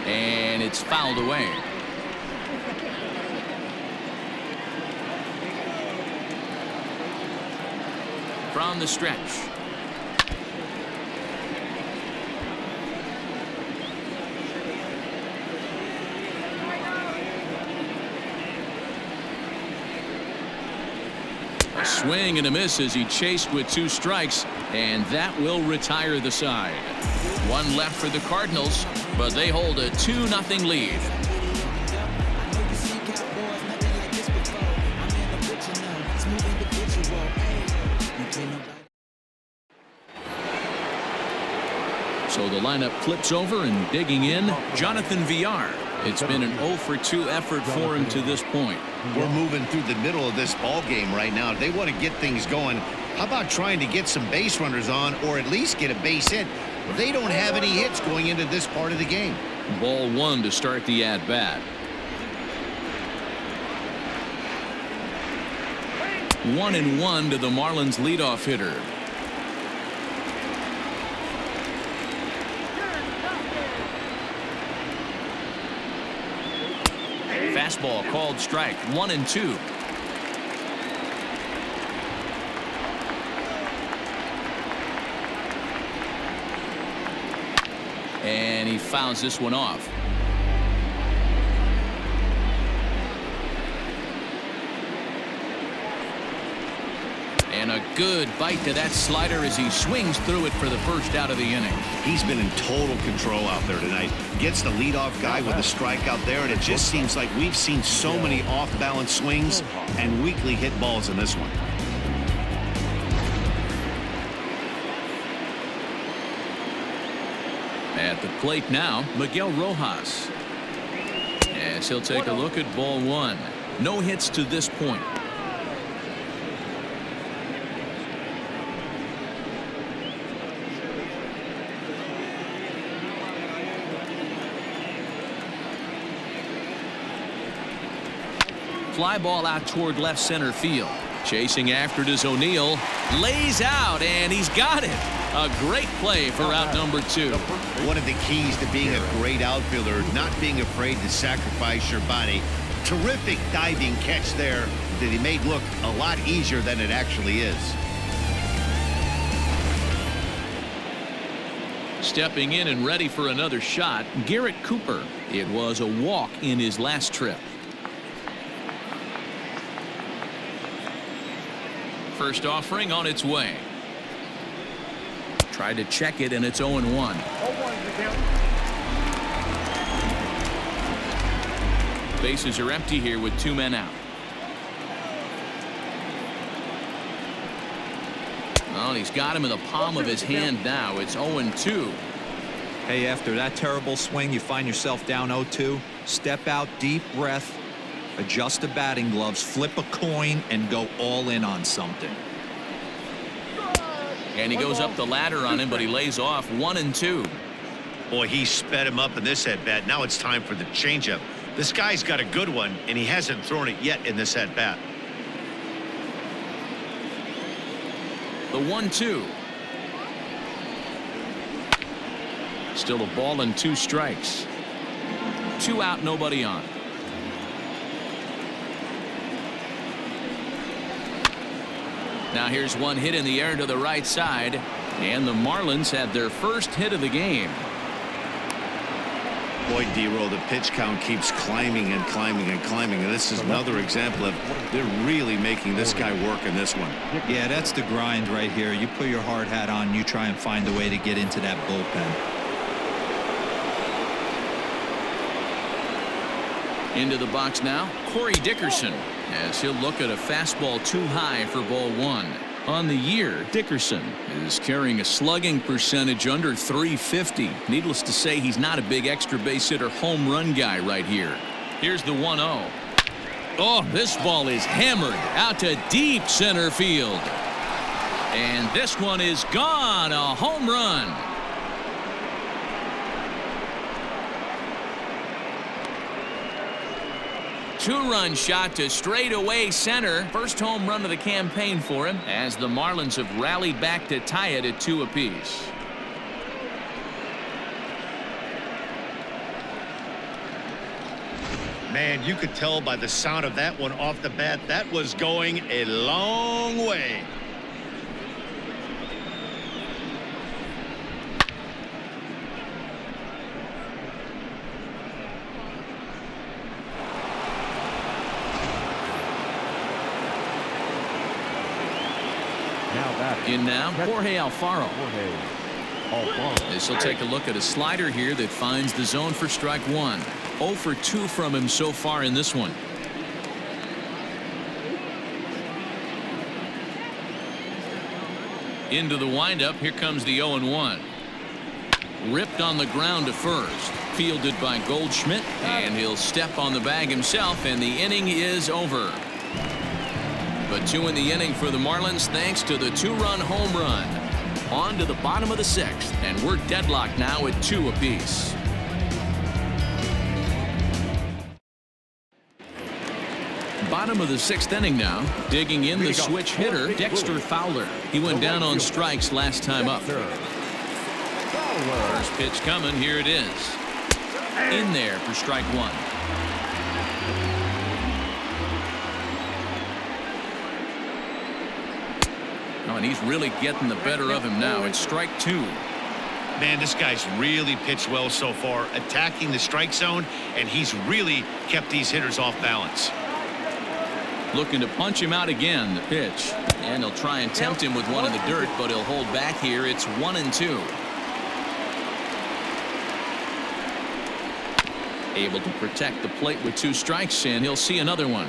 Speaker 1: And it's fouled away. From the stretch. A swing and a miss as he chased with 2 strikes, and that will retire the side. 1 left for the Cardinals, but they hold a 2-0 lead. So the lineup flips over and digging in, Jonathan Villar. It's been an 0 for 2 effort for him to this point.
Speaker 2: We're moving through the middle of this ball game right now. They want to get things going. How about trying to get some base runners on or at least get a base hit? They don't have any hits going into this part of the game.
Speaker 1: Ball 1 to start the at-bat. 1-1 to the Marlins leadoff hitter. Fastball called strike. 1-2. And he fouls this one off. And a good bite to that slider as he swings through it for the first out of the inning.
Speaker 2: He's been in total control out there tonight. Gets the leadoff guy with a strike out there, and it just seems like we've seen so many off-balance swings and weakly hit balls in this one.
Speaker 1: At the plate now, Miguel Rojas. As he'll take a look at ball 1. No hits to this point. Fly ball out toward left center field. Chasing after it is O'Neill. Lays out, and he's got it. A great play for out number 2.
Speaker 2: One of the keys to being a great outfielder, not being afraid to sacrifice your body. Terrific diving catch there that he made look a lot easier than it actually is.
Speaker 1: Stepping in and ready for another shot, Garrett Cooper. It was a walk in his last trip. First offering on its way. Tried to check it, and it's 0-1. Bases are empty here with 2 men out. Well, he's got him in the palm of his hand now. It's 0-2.
Speaker 4: Hey, after that terrible swing, you find yourself down 0-2. Step out, deep breath, adjust the batting gloves, flip a coin, and go all in on something.
Speaker 1: And he goes up the ladder on him, but he lays off. 1-2.
Speaker 2: Boy, he sped him up in this at-bat. Now it's time for the changeup. This guy's got a good one, and he hasn't thrown it yet in this at-bat.
Speaker 1: The 1-2. Still a ball and 2 strikes. 2 out, nobody on. Now here's one hit in the air to the right side, and the Marlins had their first hit of the game.
Speaker 2: Boy, D-Roll, the pitch count keeps climbing and climbing and climbing, and this is another example of they're really making this guy work in this one.
Speaker 4: Yeah, that's the grind right here. You put your hard hat on, you try and find a way to get into that bullpen.
Speaker 1: Into the box now, Corey Dickerson, as he'll look at a fastball too high for ball one. On the year, Dickerson is carrying a slugging percentage under .350. Needless to say, he's not a big extra base hitter home run guy right here. Here's the 1-0. Oh, this ball is hammered out to deep center field. And this one is gone, a home run. Two-run shot to straightaway center. First home run of the campaign for him, as the Marlins have rallied back to tie it at 2 apiece.
Speaker 2: Man, you could tell by the sound of that one off the bat, that was going a long way.
Speaker 1: In now, Jorge Alfaro. This will take a look at a slider here that finds the zone for strike one. 0 for 2 from him so far in this one. Into the windup. Here comes the 0-1. Ripped on the ground to first. Fielded by Goldschmidt, and he'll step on the bag himself, and the inning is over. But 2 in the inning for the Marlins, thanks to the 2-run home run. On to the bottom of the 6th, and we're deadlocked now at 2 apiece. Bottom of the 6th inning now. Digging in the switch hitter, Dexter Fowler. He went down on strikes last time up. First pitch coming. Here it is. In there for strike one. Oh, and he's really getting the better of him now. It's strike 2.
Speaker 2: Man, this guy's really pitched well so far, attacking the strike zone, and he's really kept these hitters off balance.
Speaker 1: Looking to punch him out again, the pitch. And he'll try and tempt him with one in the dirt, but he'll hold back here. It's 1-2. Able to protect the plate with 2 strikes, and he'll see another one.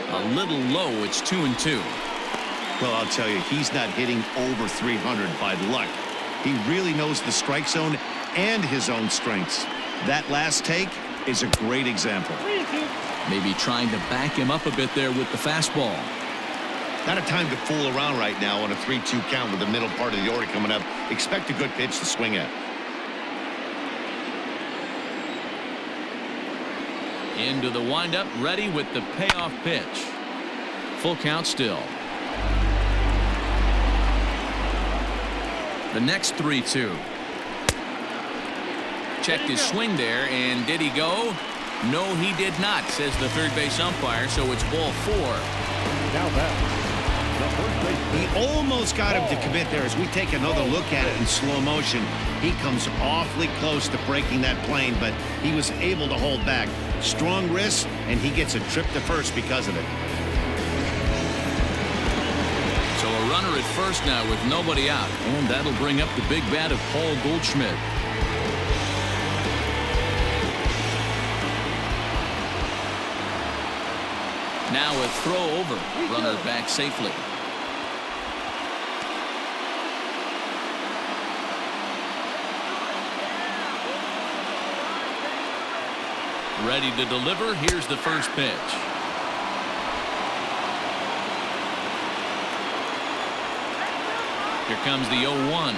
Speaker 1: A little low. It's 2-2.
Speaker 2: Well, I'll tell you, he's not hitting over 300 by luck. He really knows the strike zone and his own strengths. That last take is a great example.
Speaker 1: Maybe trying to back him up a bit there with the fastball.
Speaker 2: Not a time to fool around right now on a 3-2 count with the middle part of the order coming up. Expect a good pitch to swing at.
Speaker 1: Into the windup, ready with the payoff pitch. Full count still. The next 3-2. Checked his swing there, and did he go? No, he did not, says the third base umpire, so it's ball 4.
Speaker 3: Now that.
Speaker 2: He almost got him to commit there. As we take another look at it in slow motion, he comes awfully close to breaking that plane, but he was able to hold back. Strong wrist, and he gets a trip to first because of it.
Speaker 1: So a runner at first now with nobody out, and that'll bring up the big bat of Paul Goldschmidt. Now a throw over. Runner back safely. Ready to deliver. Here's the first pitch. Here comes the 0-1.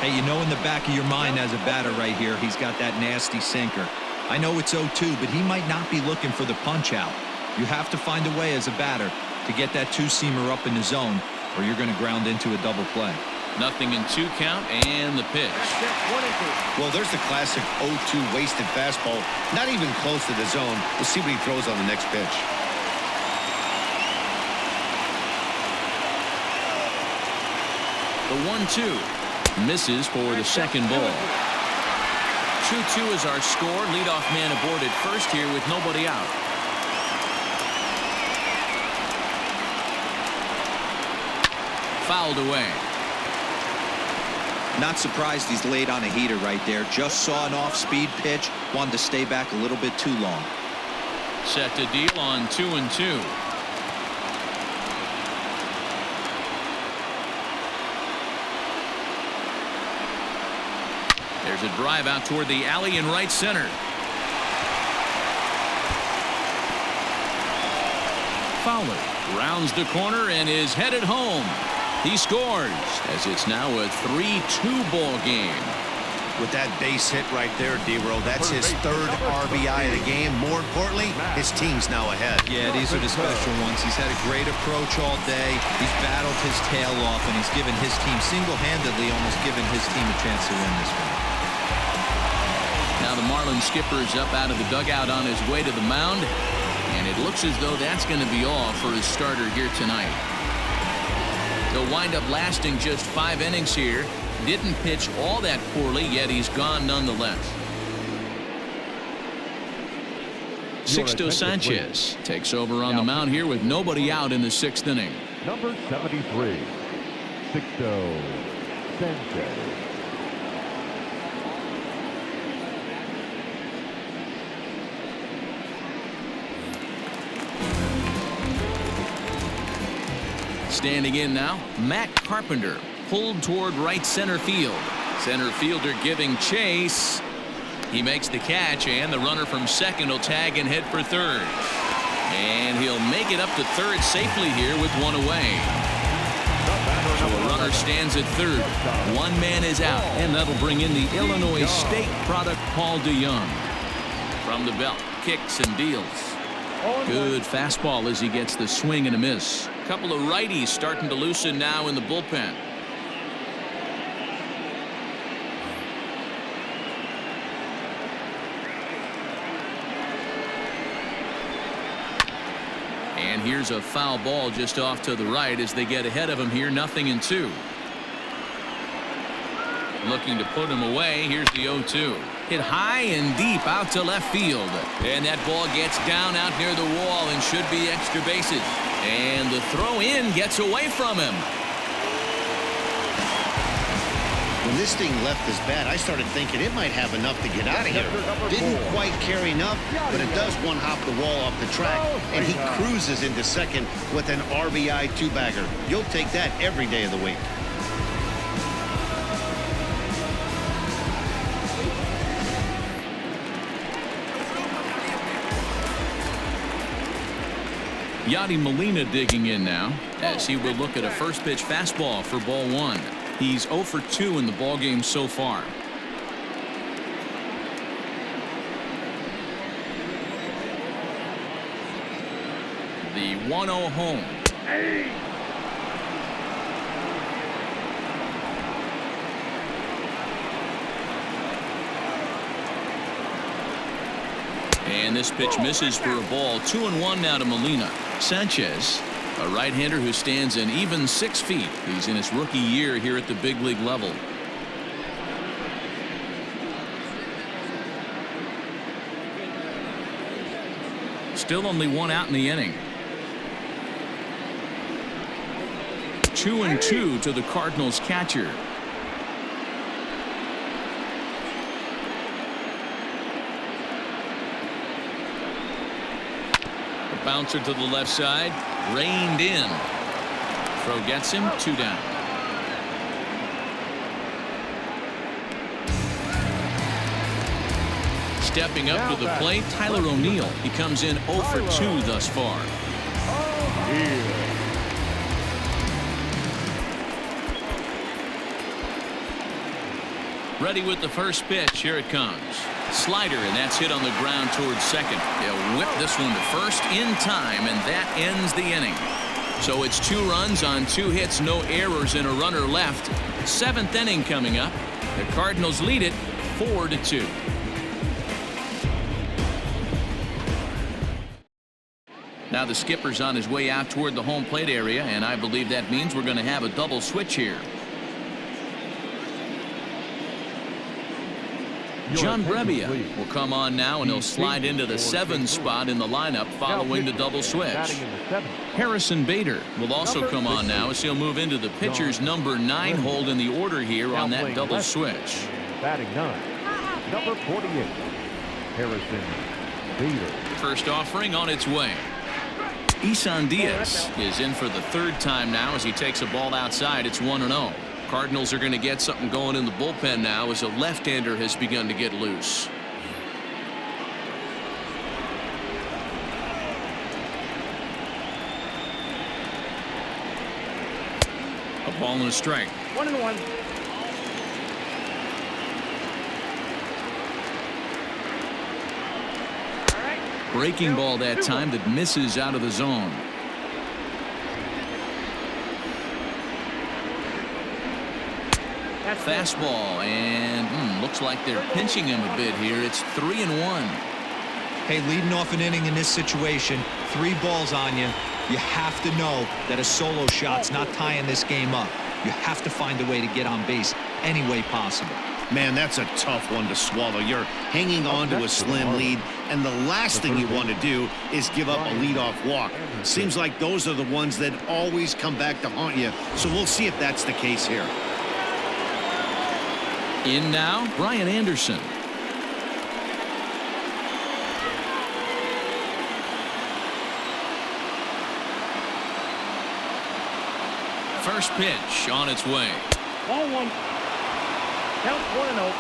Speaker 4: Hey, you know in the back of your mind as a batter right here, he's got that nasty sinker. I know it's 0-2, but he might not be looking for the punch out. You have to find a way as a batter to get that 2-seamer up in the zone, or you're going to ground into a double play.
Speaker 1: 0-2 count and the pitch.
Speaker 2: Well, there's the classic 0-2 wasted fastball. Not even close to the zone. We'll see what he throws on the next pitch.
Speaker 1: The 1-2 misses for the second ball. 2-2 is our score. Leadoff man aboard at first here with nobody out. Fouled away.
Speaker 4: Not surprised he's laid on a heater right there. Just saw an off-speed pitch. Wanted to stay back a little bit too long.
Speaker 1: Set to deal on 2-2. There's a drive out toward the alley in right center. Fowler rounds the corner and is headed home. He scores as it's now a 3-2 ball game.
Speaker 2: With that base hit right there, D-Row, that's his third RBI of the game. More importantly, his team's now ahead.
Speaker 4: Yeah, these are the special ones. He's had a great approach all day. He's battled his tail off, and he's given his team single-handedly, almost given his team a chance to win this one.
Speaker 1: Now the Marlins skipper is up out of the dugout on his way to the mound, and it looks as though that's going to be all for his starter here tonight. He'll wind up lasting just 5 innings here. Didn't pitch all that poorly, yet he's gone nonetheless. Sixto Sanchez takes over on the mound here with nobody out in the 6th inning.
Speaker 3: Number 73, Sixto Sanchez.
Speaker 1: Standing in now, Matt Carpenter pulled toward right center field. Center fielder giving chase. He makes the catch, and the runner from second will tag and head for third. And he'll make it up to third safely here with one away. So a runner stands at third. One man is out, and that'll bring in the Illinois State product Paul DeYoung. From the belt, kicks and deals. Good fastball as he gets the swing and a miss. Couple of righties starting to loosen now in the bullpen. And here's a foul ball just off to the right as they get ahead of him here. 0-2. Looking to put him away. Here's the 0-2. Hit high and deep out to left field. And that ball gets down out near the wall and should be extra bases. And the throw in gets away from him.
Speaker 2: When this thing left his bat, I started thinking it might have enough to get out of here. Didn't quite carry enough, but it does one hop the wall off the track, and he cruises into second with an RBI 2-bagger. You'll take that every day of the week.
Speaker 1: Yadi Molina digging in now as he will look at a first pitch fastball for ball 1. He's 0 for 2 in the ball game so far. The 1-0 home. And this pitch misses for a ball. 2-1 now to Molina. Sanchez, a right-hander who stands an even 6 feet. He's in his rookie year here at the big league level. Still only 1 out in the inning. 2-2 to the Cardinals catcher. Bouncer to the left side, reined in. Throw gets him, 2 down. Stepping up to the plate, Tyler O'Neill. He comes in 0 for 2 thus far. Ready with the first pitch. Here it comes. Slider, and that's hit on the ground towards second. He'll whip this one to first in time, and that ends the inning. So it's 2 runs on 2 hits, no errors, and a runner left. 7th inning coming up. The Cardinals lead it 4-2. Now the skipper's on his way out toward the home plate area, and I believe that means we're going to have a double switch here. John Brebbia will come on now, and he'll slide into the 7th spot in the lineup following the double switch. Harrison Bader will also come on now as he'll move into the pitcher's number 9 hold in the order here on that double switch.
Speaker 3: Batting 9, number 48, Harrison Bader.
Speaker 1: First offering on its way. Isan Diaz is in for the 3rd time now as he takes a ball outside. It's 1-0. Cardinals are going to get something going in the bullpen now as a left-hander has begun to get loose. A ball and a strike.
Speaker 5: 1-1.
Speaker 1: Breaking ball that time that misses out of the zone. Fastball, and looks like they're pinching him a bit here. It's 3-1.
Speaker 4: Hey, leading off an inning in this situation, 3 balls on you. You have to know that a solo shot's not tying this game up. You have to find a way to get on base any way possible.
Speaker 2: Man, that's a tough one to swallow. You're hanging on to a slim lead, and the last thing you want to do is give up a leadoff walk. Seems like those are the ones that always come back to haunt you, so we'll see if that's the case here.
Speaker 1: In now, Brian Anderson. First pitch on its way.
Speaker 5: Ball 1. Count 1-0.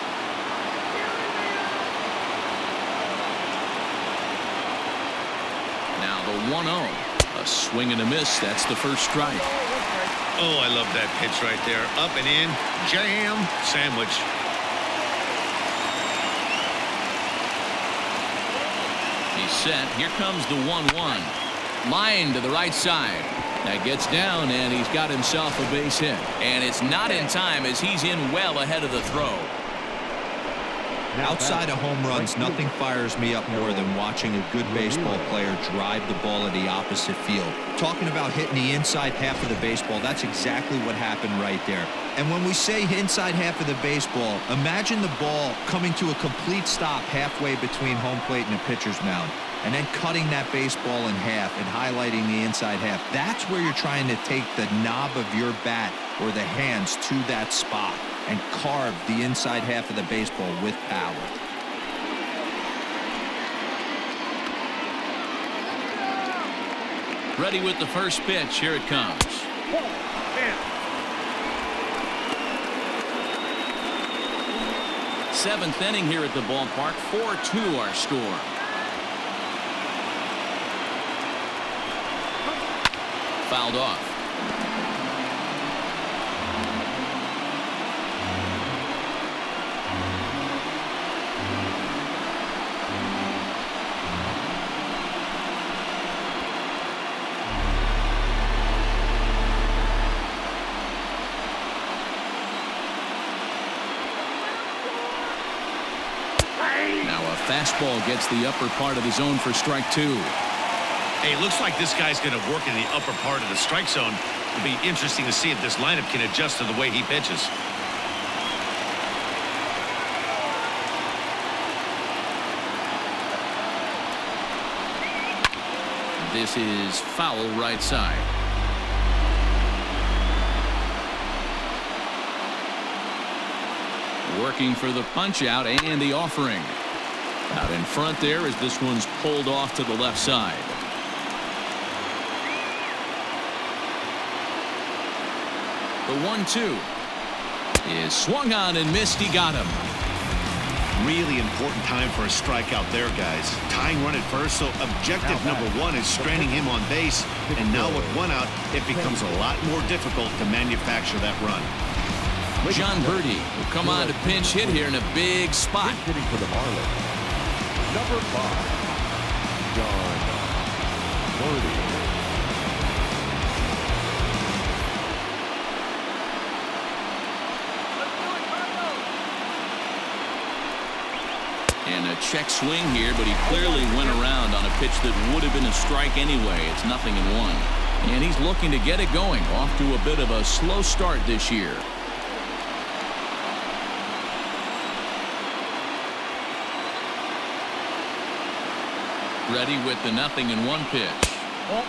Speaker 1: Now the 1-0. A swing and a miss. That's the first strike.
Speaker 2: Oh, I love that pitch right there. Up and in, jam, sandwich.
Speaker 1: He's set. Here comes the 1-1. Line to the right side. That gets down, and he's got himself a base hit. And it's not in time as he's in well ahead of the throw.
Speaker 4: Outside of home runs, nothing fires me up more than watching a good baseball player drive the ball at the opposite field. Talking about hitting the inside half of the baseball, that's exactly what happened right there. And when we say inside half of the baseball, imagine the ball coming to a complete stop halfway between home plate and the pitcher's mound, and then cutting that baseball in half and highlighting the inside half. That's where you're trying to take the knob of your bat or the hands to that spot and carve the inside half of the baseball with power.
Speaker 1: Ready with the first pitch. Here it comes. Seventh inning here at the ballpark. 4-2 our score. Fouled off. Now a fastball gets the upper part of the zone for strike 2.
Speaker 2: Hey, it looks like this guy's going to work in the upper part of the strike zone. It'll be interesting to see if this lineup can adjust to the way he pitches.
Speaker 1: This is foul right side. Working for the punch out and the offering. Out in front there as this one's pulled off to the left side. The 1-2 is swung on and missed. He got him.
Speaker 2: Really important time for a strikeout there, guys. Tying run at first, so objective number 1 is stranding him on base. And now with 1 out, it becomes a lot more difficult to manufacture that run.
Speaker 1: John Birdie will come on to pinch hit here in a big spot.
Speaker 3: Hitting for the Marlins, number 5, John Birdie.
Speaker 1: And a check swing here, but he clearly went around on a pitch that would have been a strike anyway. It's 0-1. And he's looking to get it going, off to a bit of a slow start this year. Ready with the 0-1 pitch.
Speaker 5: Oh.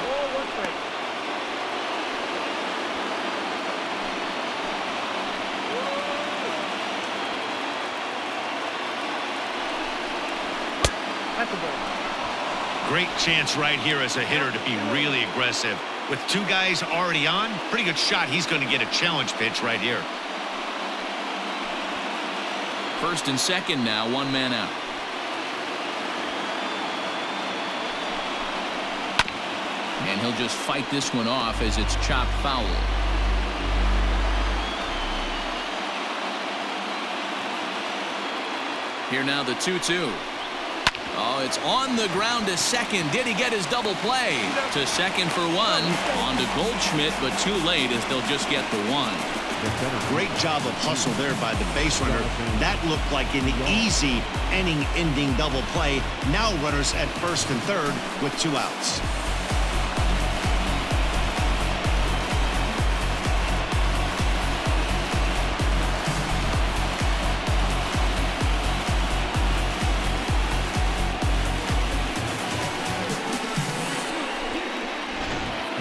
Speaker 5: Ball, 1 strike. That's a ball.
Speaker 2: Great chance right here as a hitter to be really aggressive. With 2 guys already on, pretty good shot. He's going to get a challenge pitch right here.
Speaker 1: First and second now, 1 man out. And he'll just fight this one off as it's chopped foul. Here now the 2-2. Oh, it's on the ground to second. Did he get his double play? To second for 1. On to Goldschmidt, but too late as they'll just get the 1.
Speaker 2: Great job of hustle there by the base runner. That looked like an easy inning-ending double play. Now runners at first and third with 2 outs.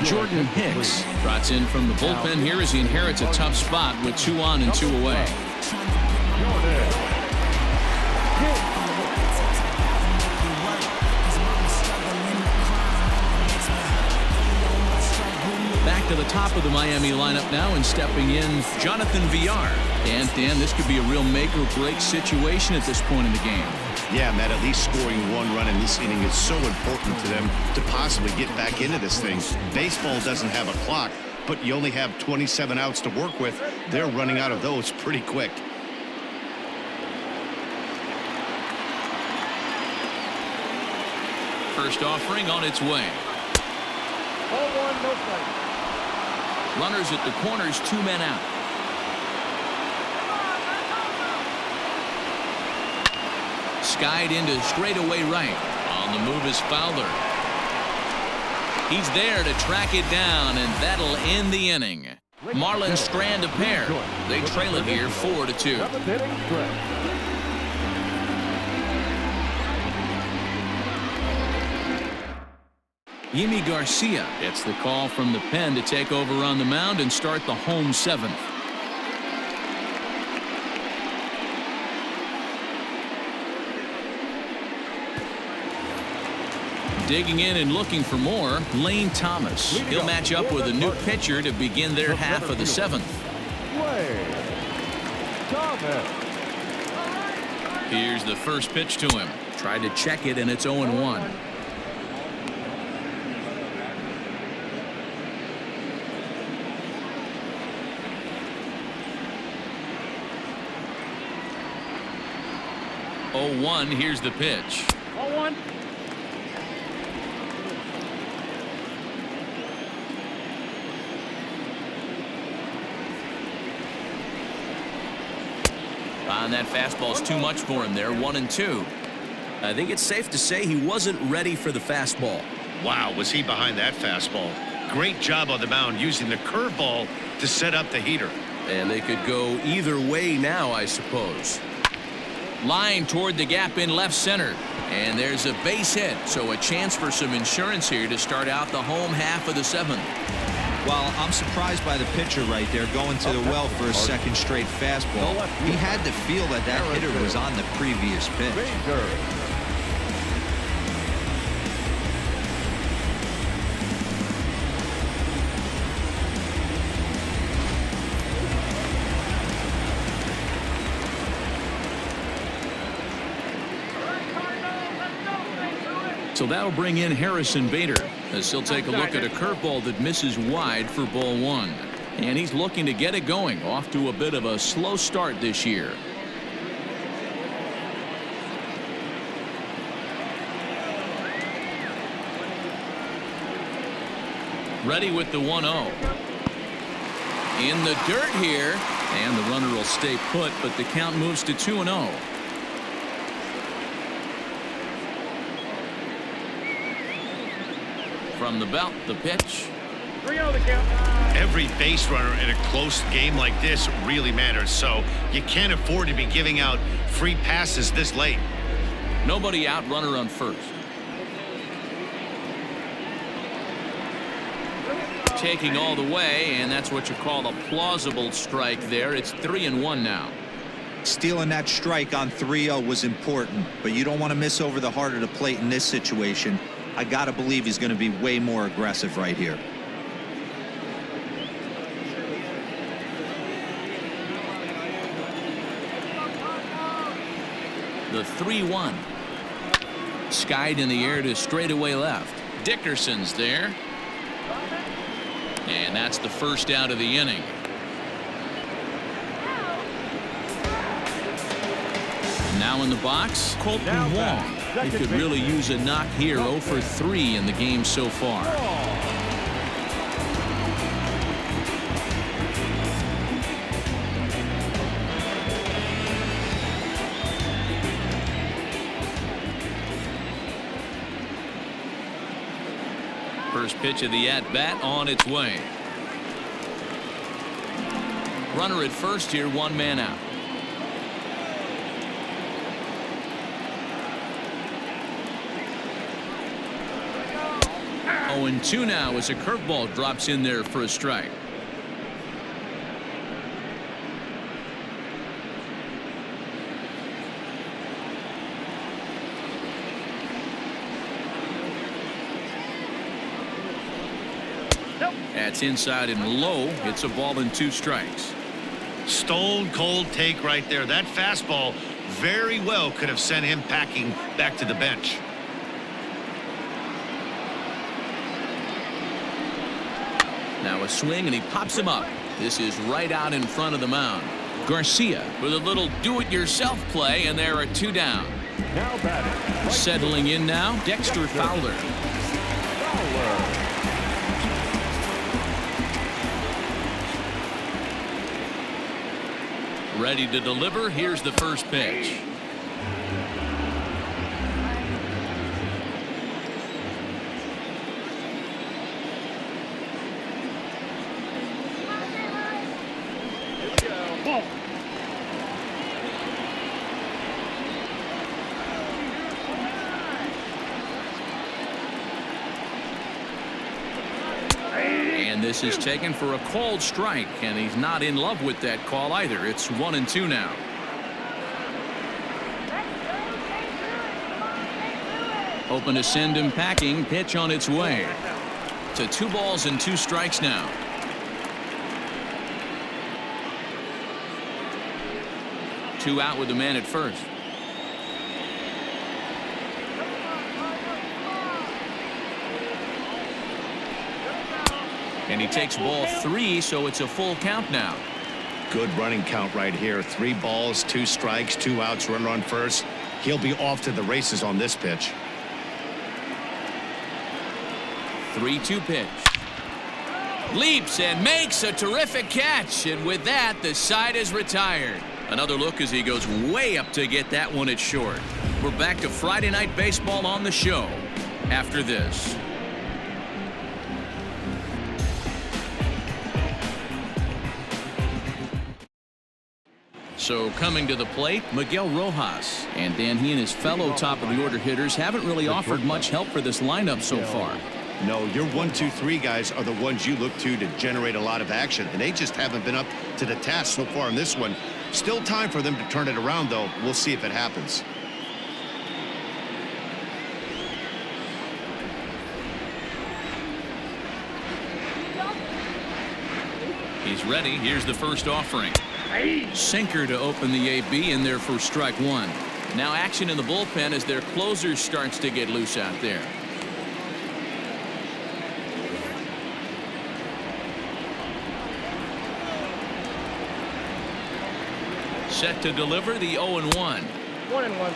Speaker 1: Jordan Hicks trots in from the bullpen here as he inherits a tough spot with 2 on and 2 away. Back to the top of the Miami lineup now, and stepping in Jonathan Villar. And Dan, this could be a real make or break situation at this point in the game.
Speaker 2: Yeah, Matt, at least scoring 1 run in this inning is so important to them to possibly get back into this thing. Baseball doesn't have a clock, but you only have 27 outs to work with. They're running out of those pretty quick.
Speaker 1: First offering on its way.
Speaker 5: Ball 1, no strike.
Speaker 1: Runners at the corners, 2 men out. Skied into straightaway right. On the move is Fowler. He's there to track it down, and that'll end the inning. Marlins strand a pair. They trail it here 4-2. Yimi Garcia gets the call from the pen to take over on the mound and start the home 7th. Digging in and looking for more, Lane Thomas. He'll match up with a new pitcher to begin their half of the 7th. Here's the first pitch to him. Tried to check it, and it's 0-1. Here's the pitch.
Speaker 5: 0-1.
Speaker 1: And that fastball's too much for him there. 1-2. I think it's safe to say he wasn't ready for the fastball.
Speaker 2: Wow, was he behind that fastball. Great job on the mound using the curveball to set up the heater.
Speaker 1: And they could go either way now, I suppose. Line toward the gap in left center. And there's a base hit, so a chance for some insurance here to start out the home half of the 7th.
Speaker 4: Well, I'm surprised by the pitcher right there going to the well for a second straight fastball. He had to feel that that hitter was on the previous pitch.
Speaker 1: So that'll bring in Harrison Bader as he'll take a look at a curveball that misses wide for ball 1. And he's looking to get it going, off to a bit of a slow start this year. Ready with the 1-0. In the dirt here, And the runner will stay put, but the count moves to 2-0. From the belt, the pitch.
Speaker 5: 3-0 the count.
Speaker 2: Every base runner in a close game like this really matters, so you can't afford to be giving out free passes this late.
Speaker 1: Nobody out, runner on first. Taking all the way, and that's what you call a plausible strike there. It's 3-1 now.
Speaker 4: Stealing that strike on 3-0 was important, but you don't want to miss over the heart of the plate in this situation. I got to believe he's going to be way more aggressive right here.
Speaker 1: The 3-1. Skied in the air to straightaway left. Dickerson's there. And that's the first out of the inning. Now in the box, Colton Wong. He could really use a knock here. 0 for 3 in the game so far. First pitch of the at-bat on its way. Runner at first here, 1 man out. 0-2 now as a curveball drops in there for a strike. That's inside and low. It's a ball and 2 strikes.
Speaker 2: Stone cold take right there. That fastball very well could have sent him packing back to the bench.
Speaker 1: Now a swing and he pops him up. This is right out in front of the mound. Garcia with a little do-it-yourself play, and there are 2 down.
Speaker 3: Now batting.
Speaker 1: Settling in now, Dexter Fowler. Ready to deliver. Here's the first pitch. And this is taken for a called strike, and he's not in love with that call either. It's 1-2 now. Open to send him packing. Pitch on its way. To 2 balls and 2 strikes now. Two out with the man at first. And he takes ball 3, so it's a full count now.
Speaker 2: Good running count right here. 3 balls, 2 strikes, 2 outs, runner on first. He'll be off to the races on this pitch.
Speaker 1: 3-2 pitch. Leaps and makes a terrific catch, and with that the side is retired. Another look as he goes way up to get that one at short. We're back to Friday Night Baseball on the show after this. So coming to the plate, Miguel Rojas. And Dan, he and his fellow top-of-the-order hitters haven't really offered much help for this lineup so far.
Speaker 2: No, your 1, 2, 3 guys are the ones you look to generate a lot of action, and they just haven't been up to the task so far in this one. Still time for them to turn it around, though. We'll see if it happens.
Speaker 1: He's ready. Here's the first offering. Sinker to open the AB in there for strike 1. Now action in the bullpen as their closer starts to get loose out there. Set to deliver the 0-1.
Speaker 5: 1-1.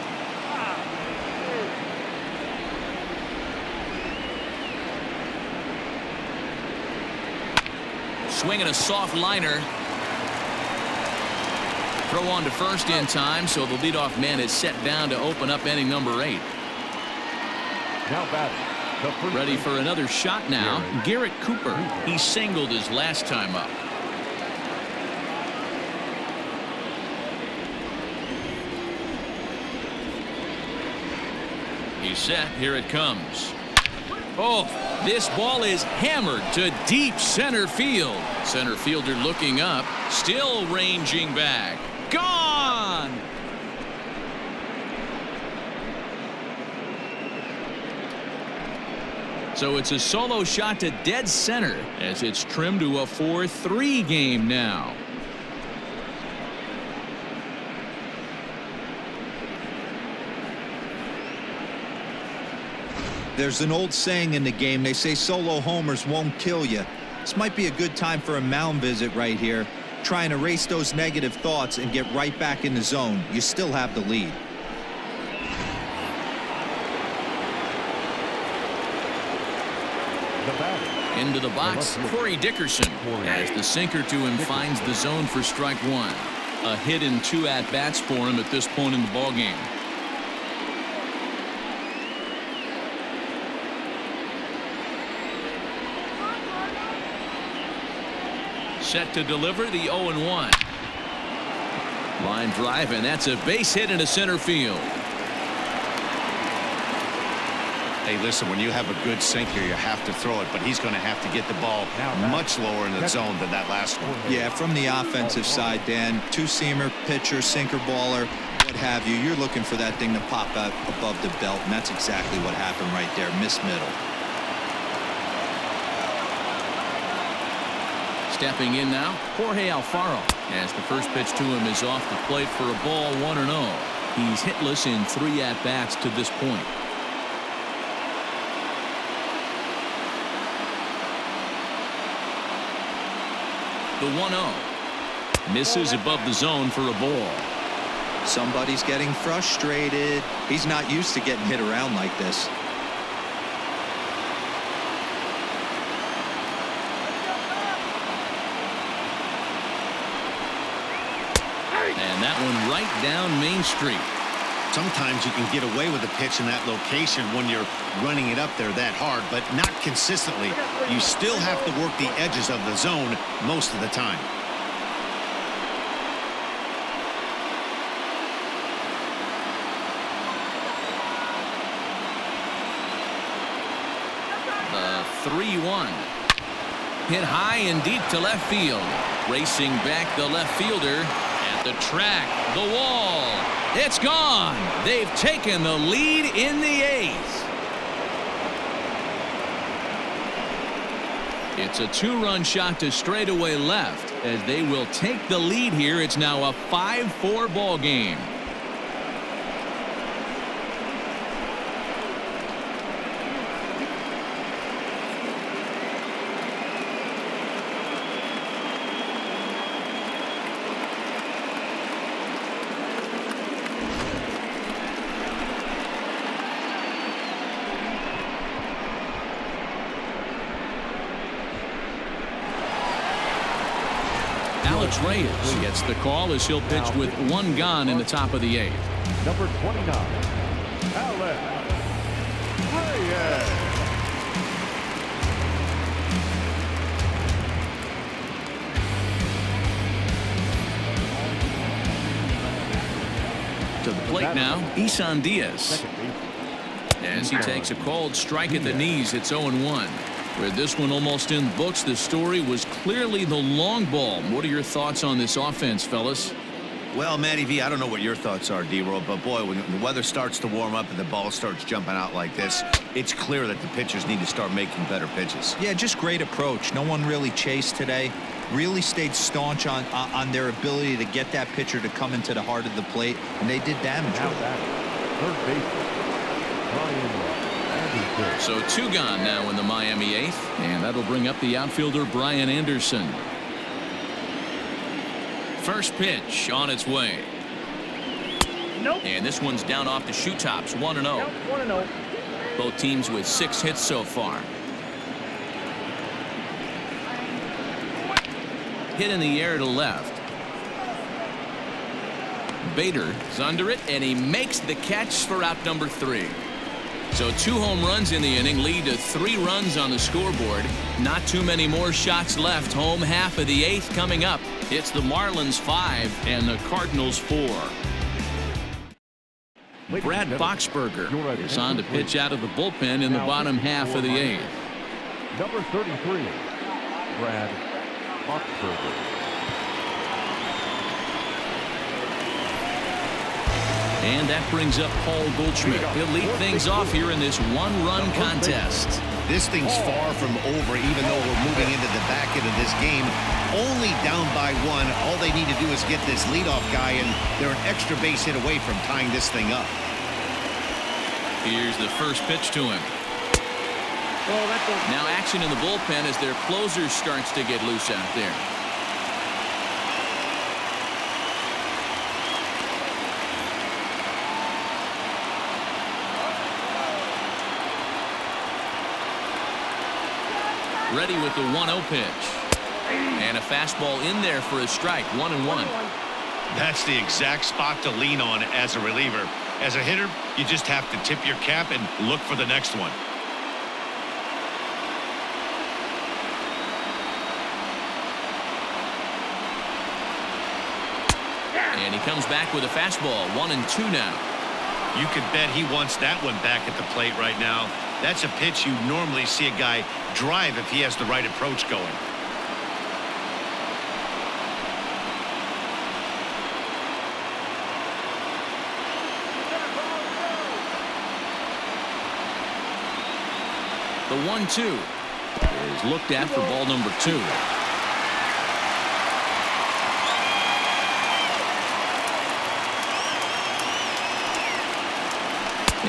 Speaker 1: Swinging a soft liner. Throw on to first in time, so the leadoff man is set down to open up inning number 8.
Speaker 3: Now batting. The first
Speaker 1: Ready
Speaker 3: base.
Speaker 1: for another shot now. Garrett Cooper. He singled his last time up. He's set. Here it comes. Oh, this ball is hammered to deep center field. Center fielder looking up, still ranging back. Gone! So it's a solo shot to dead center as it's trimmed to a 4-3 game now.
Speaker 4: There's an old saying in the game. They say solo homers won't kill you. This might be a good time for a mound visit right here. Try and erase those negative thoughts and get right back in the zone. You still have the lead.
Speaker 3: The batter.
Speaker 1: Into the box, Corey Dickerson, as the sinker to him finds the zone for strike 1. A hit and 2 at-bats for him at this point in the ballgame. Set to deliver the 0-1. Line drive, and that's a base hit into center field.
Speaker 2: Hey, listen, when you have a good sinker, you have to throw it, but he's going to have to get the ball much lower in the zone than that last one.
Speaker 4: Yeah, from the offensive side, Dan, two-seamer, pitcher, sinker baller, what have you. You're looking for that thing to pop out above the belt, and that's exactly what happened right there. Miss middle.
Speaker 1: Stepping in now, Jorge Alfaro, as the first pitch to him is off the plate for a ball, 1-0. He's hitless in 3 at-bats to this point. The 1-0 misses above the zone for a ball.
Speaker 4: Somebody's getting frustrated. He's not used to getting hit around like this.
Speaker 1: And that one right down Main Street.
Speaker 2: Sometimes you can get away with a pitch in that location when you're running it up there that hard, but not consistently. You still have to work the edges of the zone most of the time.
Speaker 1: The 3-1. Hit high and deep to left field. Racing back the left fielder at the track, the wall. It's gone. They've taken the lead in the 8th. It's a 2-run shot to straightaway left as they will take the lead here. It's now a 5-4 ball game. Alex Reyes gets the call as he'll pitch with 1 gone in the top of the 8th.
Speaker 3: Number 29, Alex Reyes.
Speaker 1: To the plate now, Isan Diaz. As he takes a called strike at the knees, it's 0-1. With this one almost in books, the story was clearly the long ball. What are your thoughts on this offense, fellas?
Speaker 2: Well, Matty V, I don't know what your thoughts are, D-Roll, but boy, when the weather starts to warm up and the ball starts jumping out like this, it's clear that the pitchers need to start making better pitches.
Speaker 4: Yeah, just great approach. No one really chased today. Really stayed staunch on their ability to get that pitcher to come into the heart of the plate, and they did damage
Speaker 3: Now
Speaker 4: with it.
Speaker 3: batting, third baseman,
Speaker 1: So 2 gone now in the Miami 8th, and that'll bring up the outfielder Brian Anderson. First pitch on its way.
Speaker 5: Nope.
Speaker 1: And this one's down off the shoe tops, 1-0.
Speaker 5: Nope. 1-0.
Speaker 1: Both teams with 6 hits so far. Hit in the air to left. Bader is under it, and he makes the catch for out number 3. So 2 home runs in the inning lead to 3 runs on the scoreboard. Not too many more shots left. Home half of the 8th coming up. It's the Marlins 5 and the Cardinals 4. Brad Boxberger is on to pitch out of the bullpen in the bottom half of the 8th.
Speaker 3: Number 33, Brad Boxberger.
Speaker 1: And that brings up Paul Goldschmidt. He'll lead things off here in this 1-run contest.
Speaker 2: This thing's far from over, even though we're moving into the back end of this game. Only down by 1. All they need to do is get this leadoff guy, and they're an extra base hit away from tying this thing up.
Speaker 1: Here's the first pitch to him. Now action in the bullpen as their closer starts to get loose out there. Ready with the 1-0 pitch. And a fastball in there for a strike. 1-1.
Speaker 2: That's the exact spot to lean on as a reliever. As a hitter, you just have to tip your cap and look for the next one.
Speaker 1: And he comes back with a fastball. 1-2 now.
Speaker 2: You could bet he wants that one back at the plate right now. That's a pitch you normally see a guy drive if he has the right approach going.
Speaker 1: The 1-2 is looked at for ball number 2.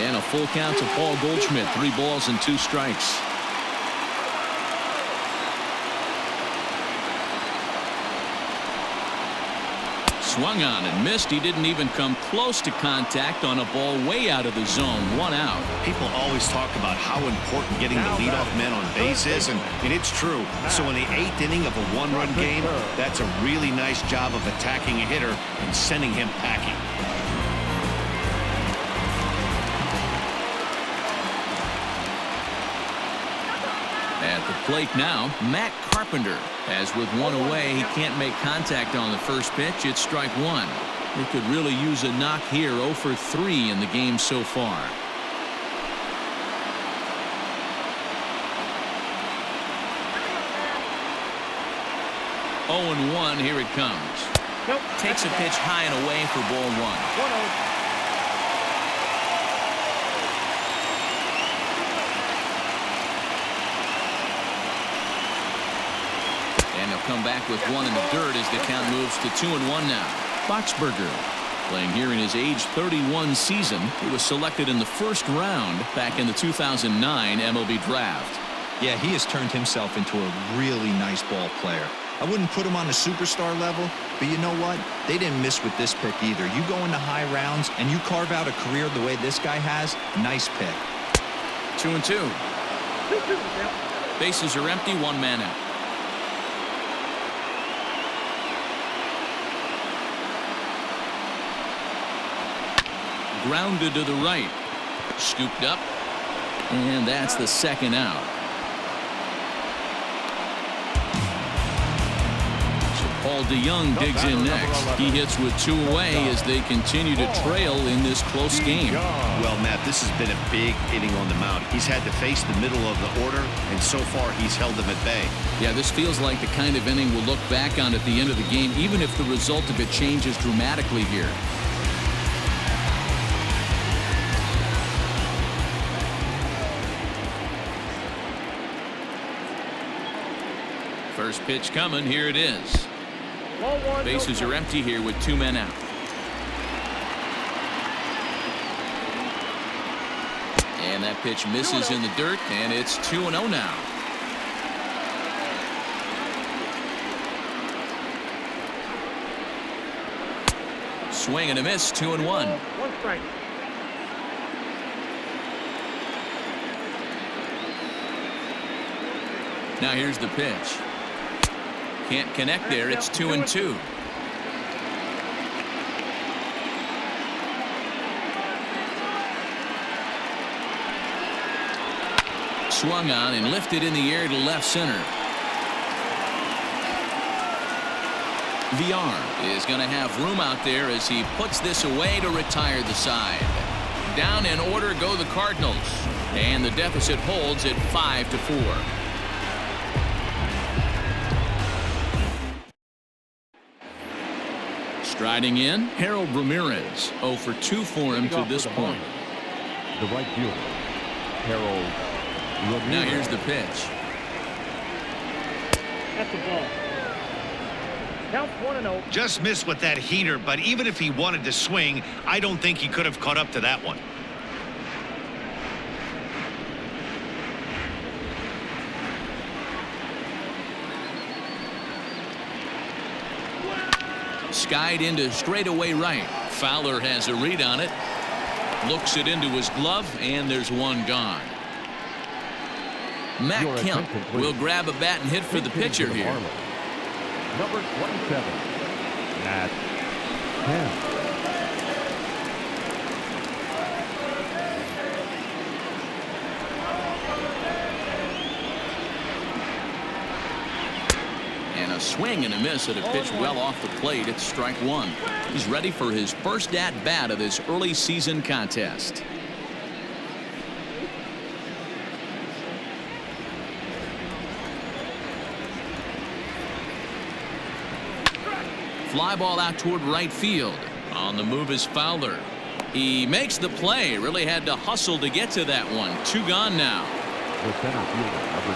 Speaker 1: And a full count to Paul Goldschmidt. 3 balls and 2 strikes. Swung on and missed. He didn't even come close to contact on a ball way out of the zone. 1 out.
Speaker 2: People always talk about how important getting the leadoff man on base is, and it's true. So in the 8th inning of a 1-run game, that's a really nice job of attacking a hitter and sending him packing.
Speaker 1: At the plate now, Matt Carpenter. As with 1 away, he can't make contact on the first pitch. It's strike 1. He could really use a knock here. 0 for 3 in the game so far. 0-1. Here it comes. Takes a pitch high and away for ball 1.
Speaker 3: 1-0.
Speaker 1: And they'll come back with 1 in the dirt as the count moves to 2-1 now. Boxberger playing here in his age 31 season. He was selected in the first round back in the 2009 MLB draft.
Speaker 4: Yeah, he has turned himself into a really nice ball player. I wouldn't put him on a superstar level, but you know what? They didn't miss with this pick either. You go into high rounds and you carve out a career the way this guy has. Nice pick.
Speaker 1: 2-2. Bases are empty. 1 man out. Grounded to the right. Scooped up. And that's the 2nd out. So Paul DeYoung digs in next. He hits with 2 away as they continue to trail in this close game.
Speaker 2: Well, Matt, this has been a big inning on the mound. He's had to face the middle of the order, and so far he's held them at bay.
Speaker 1: Yeah, this feels like the kind of inning we'll look back on at the end of the game, even if the result of it changes dramatically here. First pitch coming. Here it is. Bases are empty here with 2 men out. And that pitch misses in the dirt, and it's 2-0 now. Swing and a miss. 2-1.
Speaker 5: 1 strike.
Speaker 1: Now here's the pitch. Can't connect there. It's 2-2. swung on and lifted in the air to left center. VR is going to have room out there as he puts this away to retire the side. Down in order go the Cardinals, and the deficit holds at 5-4. Striding in, Harold Ramirez. 0 for 2 for him to this point.
Speaker 3: The right fielder, Harold Ramirez.
Speaker 1: Now here's the pitch.
Speaker 5: That's the ball. Counts 1-0.
Speaker 2: Just missed with that heater, but even if he wanted to swing, I don't think he could have caught up to that one.
Speaker 1: Skied into straightaway right. Fowler has a read on it. Looks it into his glove, and there's one gone. Matt Kemp will grab a bat and hit for the pitcher here.
Speaker 3: Number 27, Matt Kemp.
Speaker 1: And a swing and a miss at a pitch well off the plate. It's strike one. He's ready for his first at-bat of this early season contest. Fly ball out toward right field. On the move is Fowler. He makes the play. Really had to hustle to get to that one. 2 gone now.
Speaker 3: The center fielder, number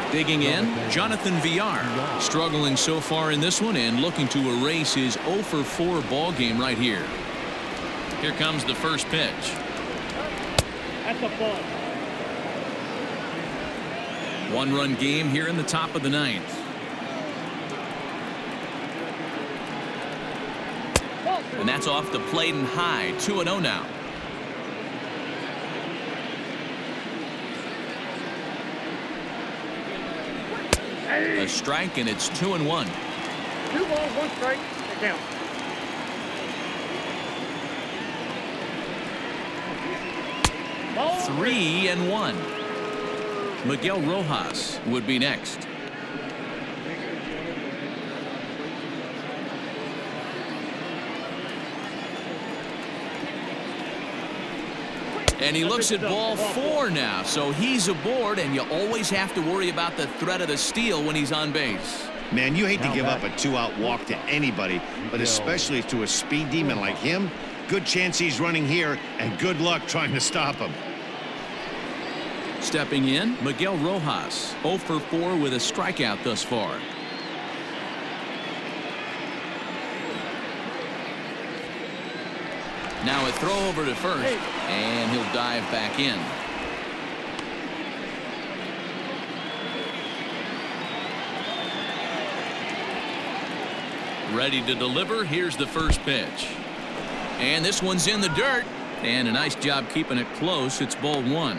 Speaker 3: 2.
Speaker 1: Digging in, Jonathan VR. Struggling so far in this one and looking to erase his 0 for 4 ball game right here. Here comes the first pitch.
Speaker 5: That's a ball.
Speaker 1: 1-run game here in the top of the 9th. And that's off the plate and high. 2-0 now. A strike, and it's 2-1.
Speaker 5: 2 balls, 1 strike. It counts. Ball
Speaker 1: 3-1. Miguel Rojas would be next. And he looks at ball 4 now, so he's aboard, and you always have to worry about the threat of the steal when he's on base.
Speaker 2: Man, you hate to give up a 2-out walk to anybody, but especially to a speed demon like him. Good chance he's running here, and good luck trying to stop him.
Speaker 1: Stepping in, Miguel Rojas, 0 for 4 with a strikeout thus far. Now a throw over to first, and he'll dive back in. Ready to deliver. Here's the first pitch. And this one's in the dirt. And a nice job keeping it close. It's ball 1.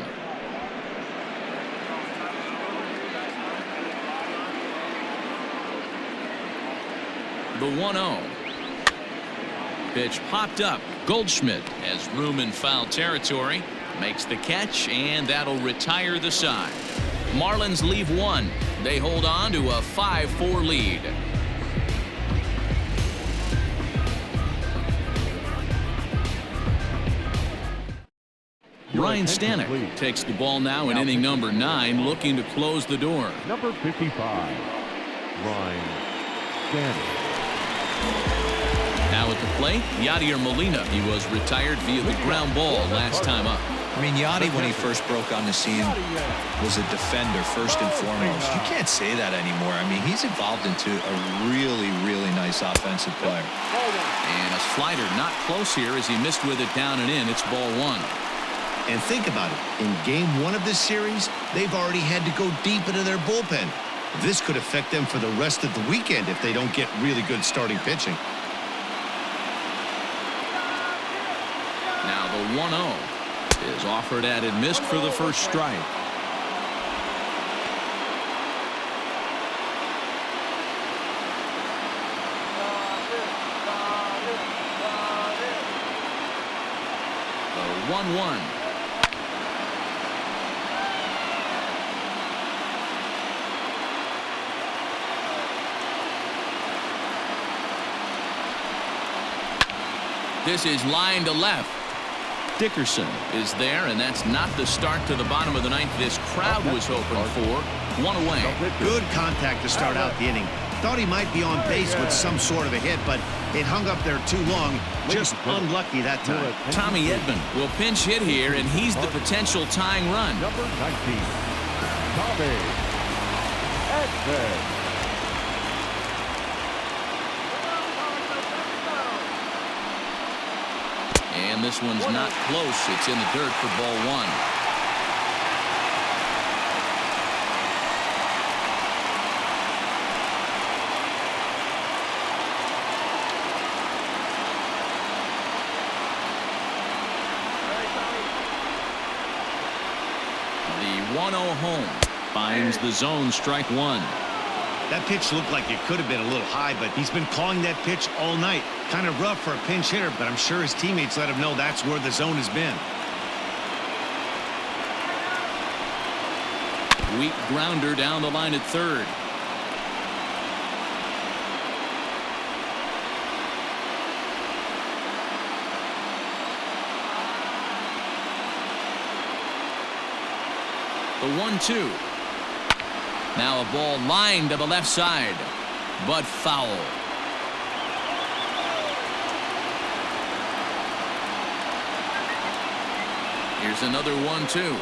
Speaker 1: The 1-0. Pitch popped up. Goldschmidt has room in foul territory. Makes the catch, and that'll retire the side. Marlins leave 1. They hold on to a 5-4 lead. Ryan Stanek takes the ball now in inning number 9, looking to close the door.
Speaker 3: Number 55, Ryan Stanek.
Speaker 1: Now at the plate, Yadier Molina. He was retired via the ground ball last time up.
Speaker 4: I mean, Yachty, when he first broke on the scene, was a defender first and foremost. You can't say that anymore. I mean, he's evolved into a really, really nice offensive player.
Speaker 1: And a slider not close here as he missed with it down and in. It's ball 1.
Speaker 2: And think about it. In game 1 of this series, they've already had to go deep into their bullpen. This could affect them for the rest of the weekend if they don't get really good starting pitching.
Speaker 1: Now the 1-0 is offered at and missed for the first strike. The 1-1. This is line to left. Dickerson is there, and that's not the start to the bottom of the ninth this crowd was hoping for. One away.
Speaker 2: Good contact to start out the inning. Thought he might be on base with some sort of a hit, but it hung up there too long. Just unlucky that time.
Speaker 1: Tommy Edman will pinch hit here, and he's the potential tying run.
Speaker 3: Number 19, Tommy Edman.
Speaker 1: And this one's not close. It's in the dirt for ball one. The 1-0 home finds the zone, strike one.
Speaker 2: That pitch looked like it could have been a little high, but he's been calling that pitch all night. Kind of rough for a pinch hitter, but I'm sure his teammates let him know that's where the zone has been.
Speaker 1: Weak grounder down the line at third. The 1-2. Now a ball lined to the left side, but foul. Here's another 1-2.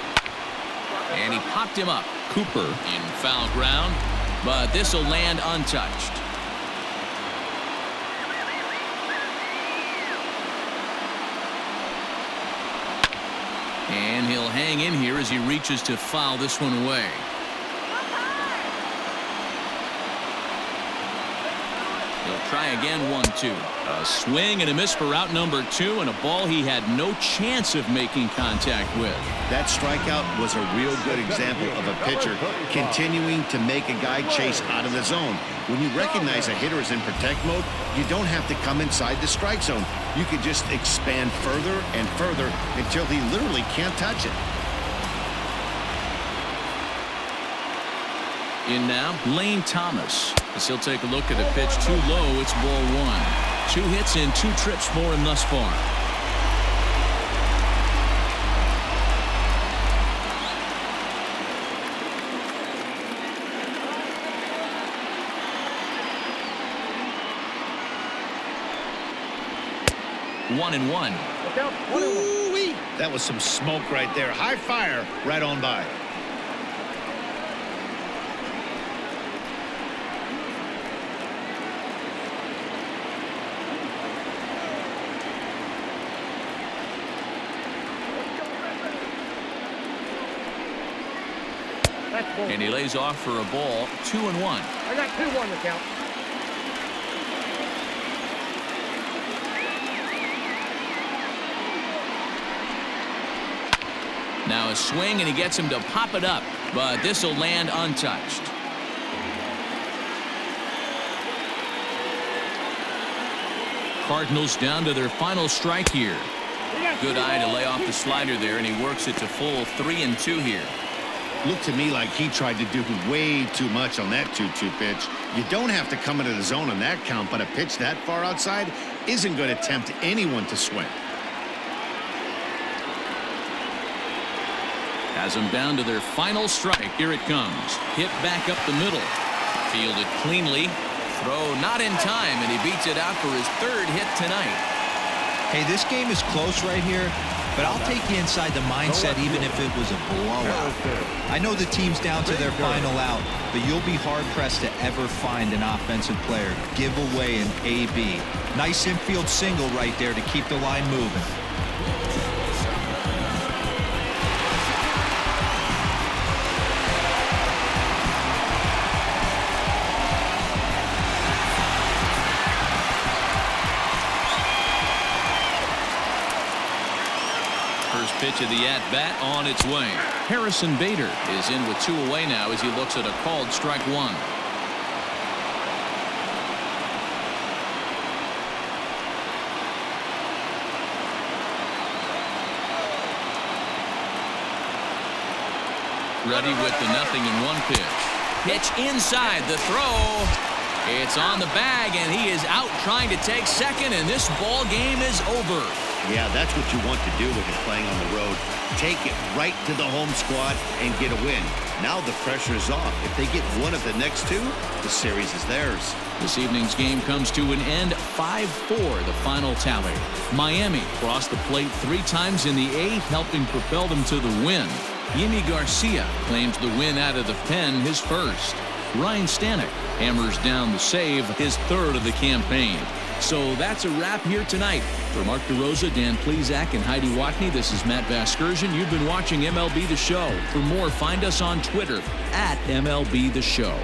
Speaker 1: And he popped him up. Cooper in foul ground, but this will land untouched. And he'll hang in here as he reaches to foul this one away. He'll try again, 1-2. A swing and a miss for out number 2, and a ball he had no chance of making contact with.
Speaker 2: That strikeout was a real good example of a pitcher continuing to make a guy chase out of the zone. When you recognize a hitter is in protect mode, you don't have to come inside the strike zone. You can just expand further and further until he literally can't touch it.
Speaker 1: In now, Lane Thomas. As he'll take a look at a pitch too low, it's ball one. 2 hits and 2 trips for him thus far. One and one.
Speaker 2: Ooh-wee. That was some smoke right there. High fire right on by.
Speaker 1: And he lays off for a ball. 2-1.
Speaker 5: I got 2-1 to count.
Speaker 1: Now a swing, and he gets him to pop it up, but this will land untouched. Cardinals down to their final strike here. Good eye to lay off the slider there, and he works it to full 3-2 here.
Speaker 2: Looked to me like he tried to do way too much on that 2-2 pitch. You don't have to come into the zone on that count, but a pitch that far outside isn't going to tempt anyone to swing.
Speaker 1: Has them down to their final strike. Here it comes. Hit back up the middle. Fielded cleanly. Throw not in time, and he beats it out for his 3rd hit tonight.
Speaker 4: Hey, this game is close right here, but I'll take you inside the mindset even if it was a blowout. I know the team's down to their final out, but you'll be hard-pressed to ever find an offensive player give away an AB. Nice infield single right there to keep the line moving.
Speaker 1: First pitch of the at-bat on its way. Harrison Bader is in with 2 away now as he looks at a called strike 1. Ready with the 0-1 pitch. Pitch inside, the throw. It's on the bag, and he is out trying to take second, and this ball game is over.
Speaker 2: Yeah, that's what you want to do when you're playing on the road. Take it right to the home squad and get a win. Now the pressure is off. If they get one of the next two, the series is theirs.
Speaker 1: This evening's game comes to an end, 5-4, the final tally. Miami crossed the plate 3 times in the 8th, helping propel them to the win. Yimi Garcia claims the win out of the pen, his first. Ryan Stanek hammers down the save, his 3rd of the campaign. So that's a wrap here tonight. For Mark DeRosa, Dan Plezak, and Heidi Watney, this is Matt Vasgersian. You've been watching MLB The Show. For more, find us on Twitter @MLB The Show.